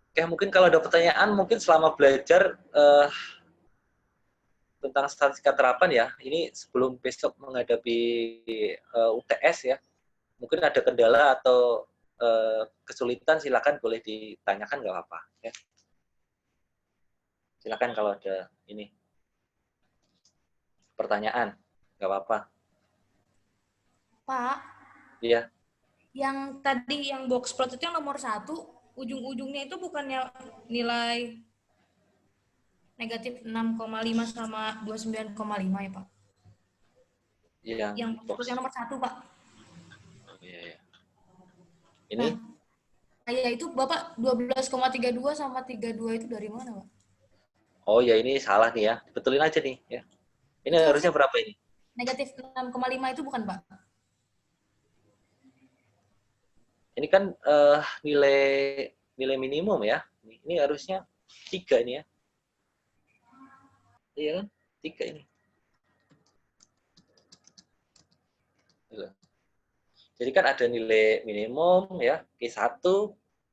Oke, mungkin kalau ada pertanyaan mungkin selama belajar tentang statistika terapan ya. Ini sebelum besok menghadapi UTS ya. Mungkin ada kendala atau kesulitan silakan boleh ditanyakan nggak apa-apa ya. Silakan kalau ada ini pertanyaan nggak apa-apa. Pak, Iya. yang tadi yang box plot itu yang nomor 1, ujung-ujungnya itu bukannya nilai negatif 6,5 sama 29,5 ya Pak? Yang box plot yang nomor 1 Pak. Iya. Ini? Nah, itu Bapak 12,32 sama 32 itu dari mana Pak? Oh ya ini salah nih ya, betulin aja nih ya. Ini itu harusnya berapa ini? Negatif 6,5 itu bukan Pak? Ini kan nilai minimum ya. Ini harusnya 3 ini ya. Iya kan? 3 ini. Jadi kan ada nilai minimum ya, Q1,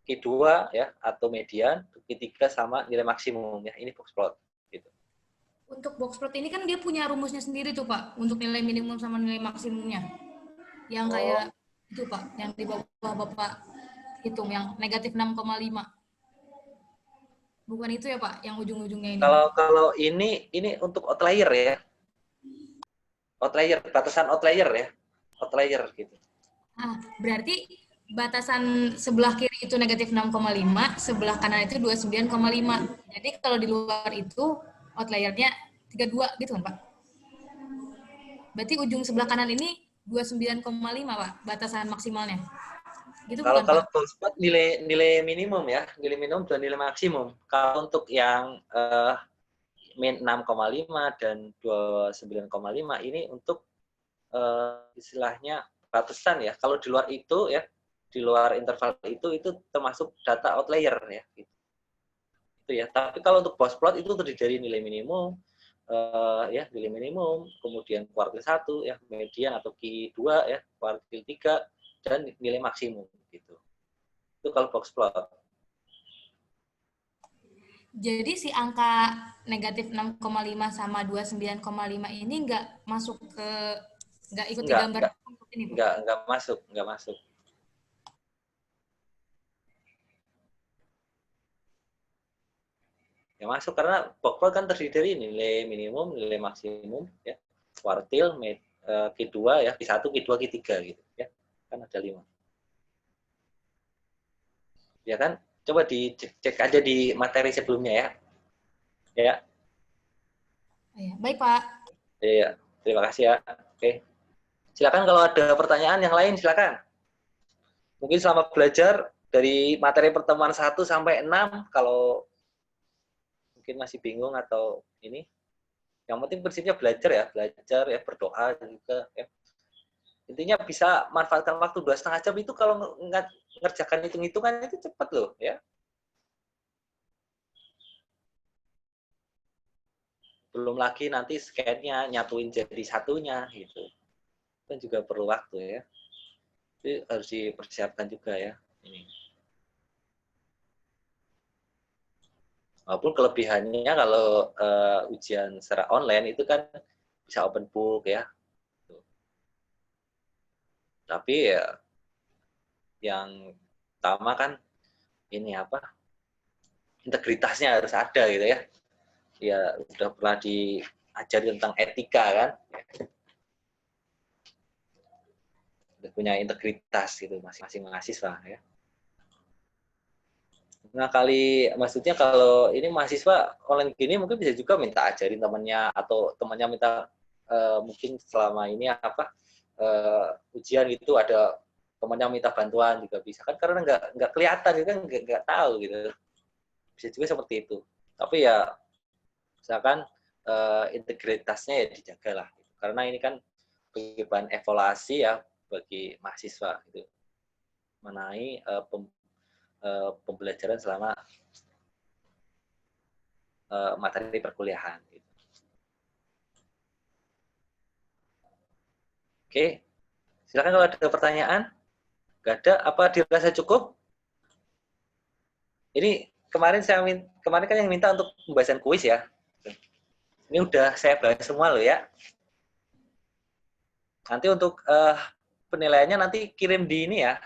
Q2 ya, atau median, Q3 sama nilai maksimum ya. Ini box plot. Gitu. Untuk box plot ini kan dia punya rumusnya sendiri tuh Pak, untuk nilai minimum sama nilai maksimumnya. Yang kayak itu Pak, yang di bawah Bapak hitung, yang negatif 6,5. Bukan itu ya Pak, yang ujung-ujungnya ini? Kalau ini untuk outlier ya. Outlier, batasan outlier ya. Outlier gitu. Berarti batasan sebelah kiri itu negatif 6,5, sebelah kanan itu 29,5. Jadi kalau di luar itu outliernya 32 gitu kan Pak? Berarti ujung sebelah kanan ini 29,5 Pak, batasan maksimalnya. Gitu kalau bukan, box plot nilai minimum ya, nilai minimum dan nilai maksimum. Kalau untuk yang min 6,5 dan 29,5 ini untuk istilahnya batasan ya. Kalau di luar itu ya, di luar interval itu termasuk data outlier ya. Gitu. Itu ya. Tapi kalau untuk box plot itu terdiri dari nilai minimum, ya nilai minimum, kemudian kuartil 1 ya, median atau Q2 ya, kuartil 3 dan nilai maksimum gitu. Itu kalau box plot. jadi si angka negatif 6,5 sama 29,5 ini nggak masuk ke, nggak ikuti gambar ini, Bu? Nggak masuk. Ya masuk karena box plot kan terdiri dari nilai minimum, nilai maksimum, ya, kuartil, Q2 ya, Q1, Q2, Q3 gitu ya. Kan ada 5. Ya kan? Coba dicek aja di materi sebelumnya ya. Ya. Baik, Pak. Iya, terima kasih ya. Oke. Silakan kalau ada pertanyaan yang lain silakan. Mungkin selama belajar dari materi pertemuan 1 sampai 6 kalau mungkin masih bingung atau ini, yang penting prinsipnya belajar ya, berdoa juga ya. Intinya bisa manfaatkan waktu 2,5 jam itu kalau ngerjakan hitung-hitungan itu cepat loh ya. Belum lagi nanti scan-nya nyatuin jadi satunya gitu. Kan juga perlu waktu ya. Itu harus dipersiapkan juga ya ini. Walaupun kelebihannya kalau ujian secara online itu kan bisa open book ya. Tapi ya yang utama kan ini apa? Integritasnya harus ada gitu ya. Ya udah pernah diajari tentang etika kan. Udah punya integritas gitu masing-masing mahasiswa ya. Nah maksudnya kalau ini mahasiswa online gini mungkin bisa juga minta ajarin temannya atau temannya minta mungkin selama ini ujian gitu ada temannya minta bantuan juga bisa kan karena nggak kelihatan gitu kan nggak tahu gitu, bisa juga seperti itu. Tapi ya misalkan integritasnya ya dijaga lah gitu. Karena ini kan bagi bahan evaluasi ya bagi mahasiswa gitu mengenai pembelajaran selama materi perkuliahan gitu. Oke, silakan kalau ada pertanyaan. Gak ada, apa dirasa cukup? Ini kemarin kan yang minta untuk pembahasan kuis ya. Ini udah saya bahas semua loh ya. Nanti untuk penilaiannya nanti kirim di ini ya.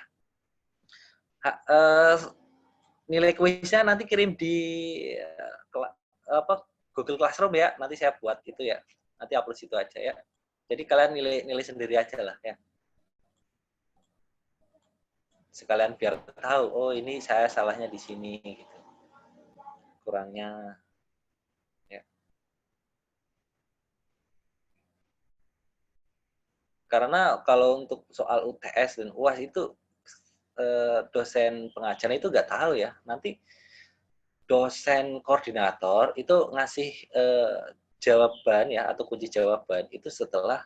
Nilai kuisnya nanti kirim di Google Classroom ya. Nanti saya buat itu ya. Nanti upload situ aja ya. Jadi kalian nilai sendiri aja lah ya. Sekalian biar tahu, oh ini saya salahnya di sini gitu. Kurangnya ya. Karena kalau untuk soal UTS dan UAS itu dosen pengajar itu nggak tahu ya. Nanti dosen koordinator itu ngasih jawaban ya atau kunci jawaban itu setelah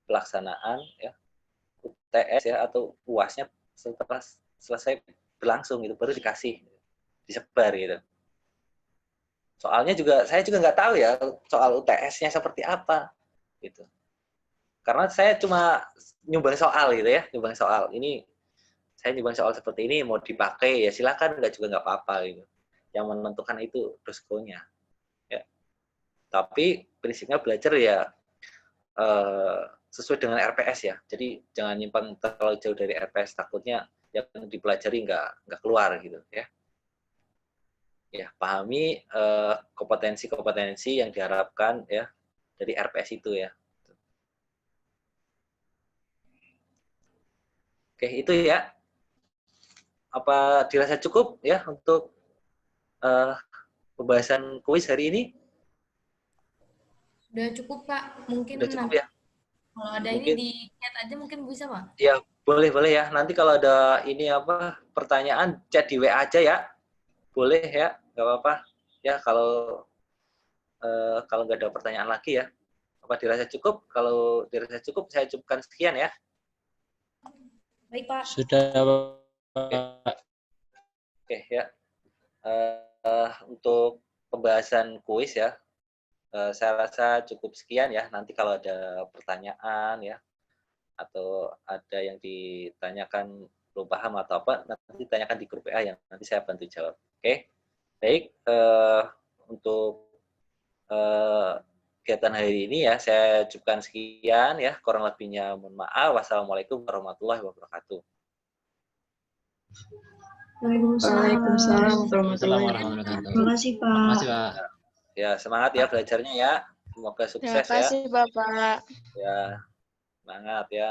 pelaksanaan ya UTS ya atau UAS-nya setelah selesai berlangsung gitu baru disebar gitu. Soalnya saya juga nggak tahu ya soal UTS-nya seperti apa gitu. Karena saya cuma nyumbang soal gitu ya, nyumbang soal. Ini saya nyumbang soal seperti ini mau dipakai ya silakan, nggak juga nggak apa-apa gitu. Yang menentukan itu doskonya. Ya. Tapi prinsipnya belajar ya sesuai dengan RPS ya. Jadi jangan nyimpang terlalu jauh dari RPS, takutnya yang dipelajari nggak keluar gitu ya. Ya, pahami kompetensi-kompetensi yang diharapkan ya dari RPS itu ya. Oke, itu ya. Apa dirasa cukup ya untuk pembahasan kuis hari ini? Udah cukup, Pak. Mungkin Udah cukup ya? Kalau ada mungkin, ini di chat aja mungkin bisa, Pak? Ya, boleh ya. Nanti kalau ada ini pertanyaan chat di WA aja ya. Boleh ya, nggak apa-apa. Ya, kalau nggak ada pertanyaan lagi ya. Apa dirasa cukup? Kalau dirasa cukup, saya cukupkan sekian ya. Baik, Pak. Sudah, Pak. Oke, ya. Untuk pembahasan kuis ya, saya rasa cukup sekian ya. Nanti kalau ada pertanyaan ya, atau ada yang ditanyakan belum paham atau apa, nanti tanyakan di grup WA yang nanti saya bantu jawab. Oke, baik. Untuk kegiatan hari ini ya, saya cukupkan sekian ya. Kurang lebihnya mohon maaf. Wassalamualaikum warahmatullahi wabarakatuh. Waalaikumsalam warahmatullahi wabarakatuh. Terima kasih, Pak. Terima kasih, Pak. Ya, semangat ya belajarnya ya. Semoga sukses ya. Terima kasih, Bapak. Ya, semangat ya.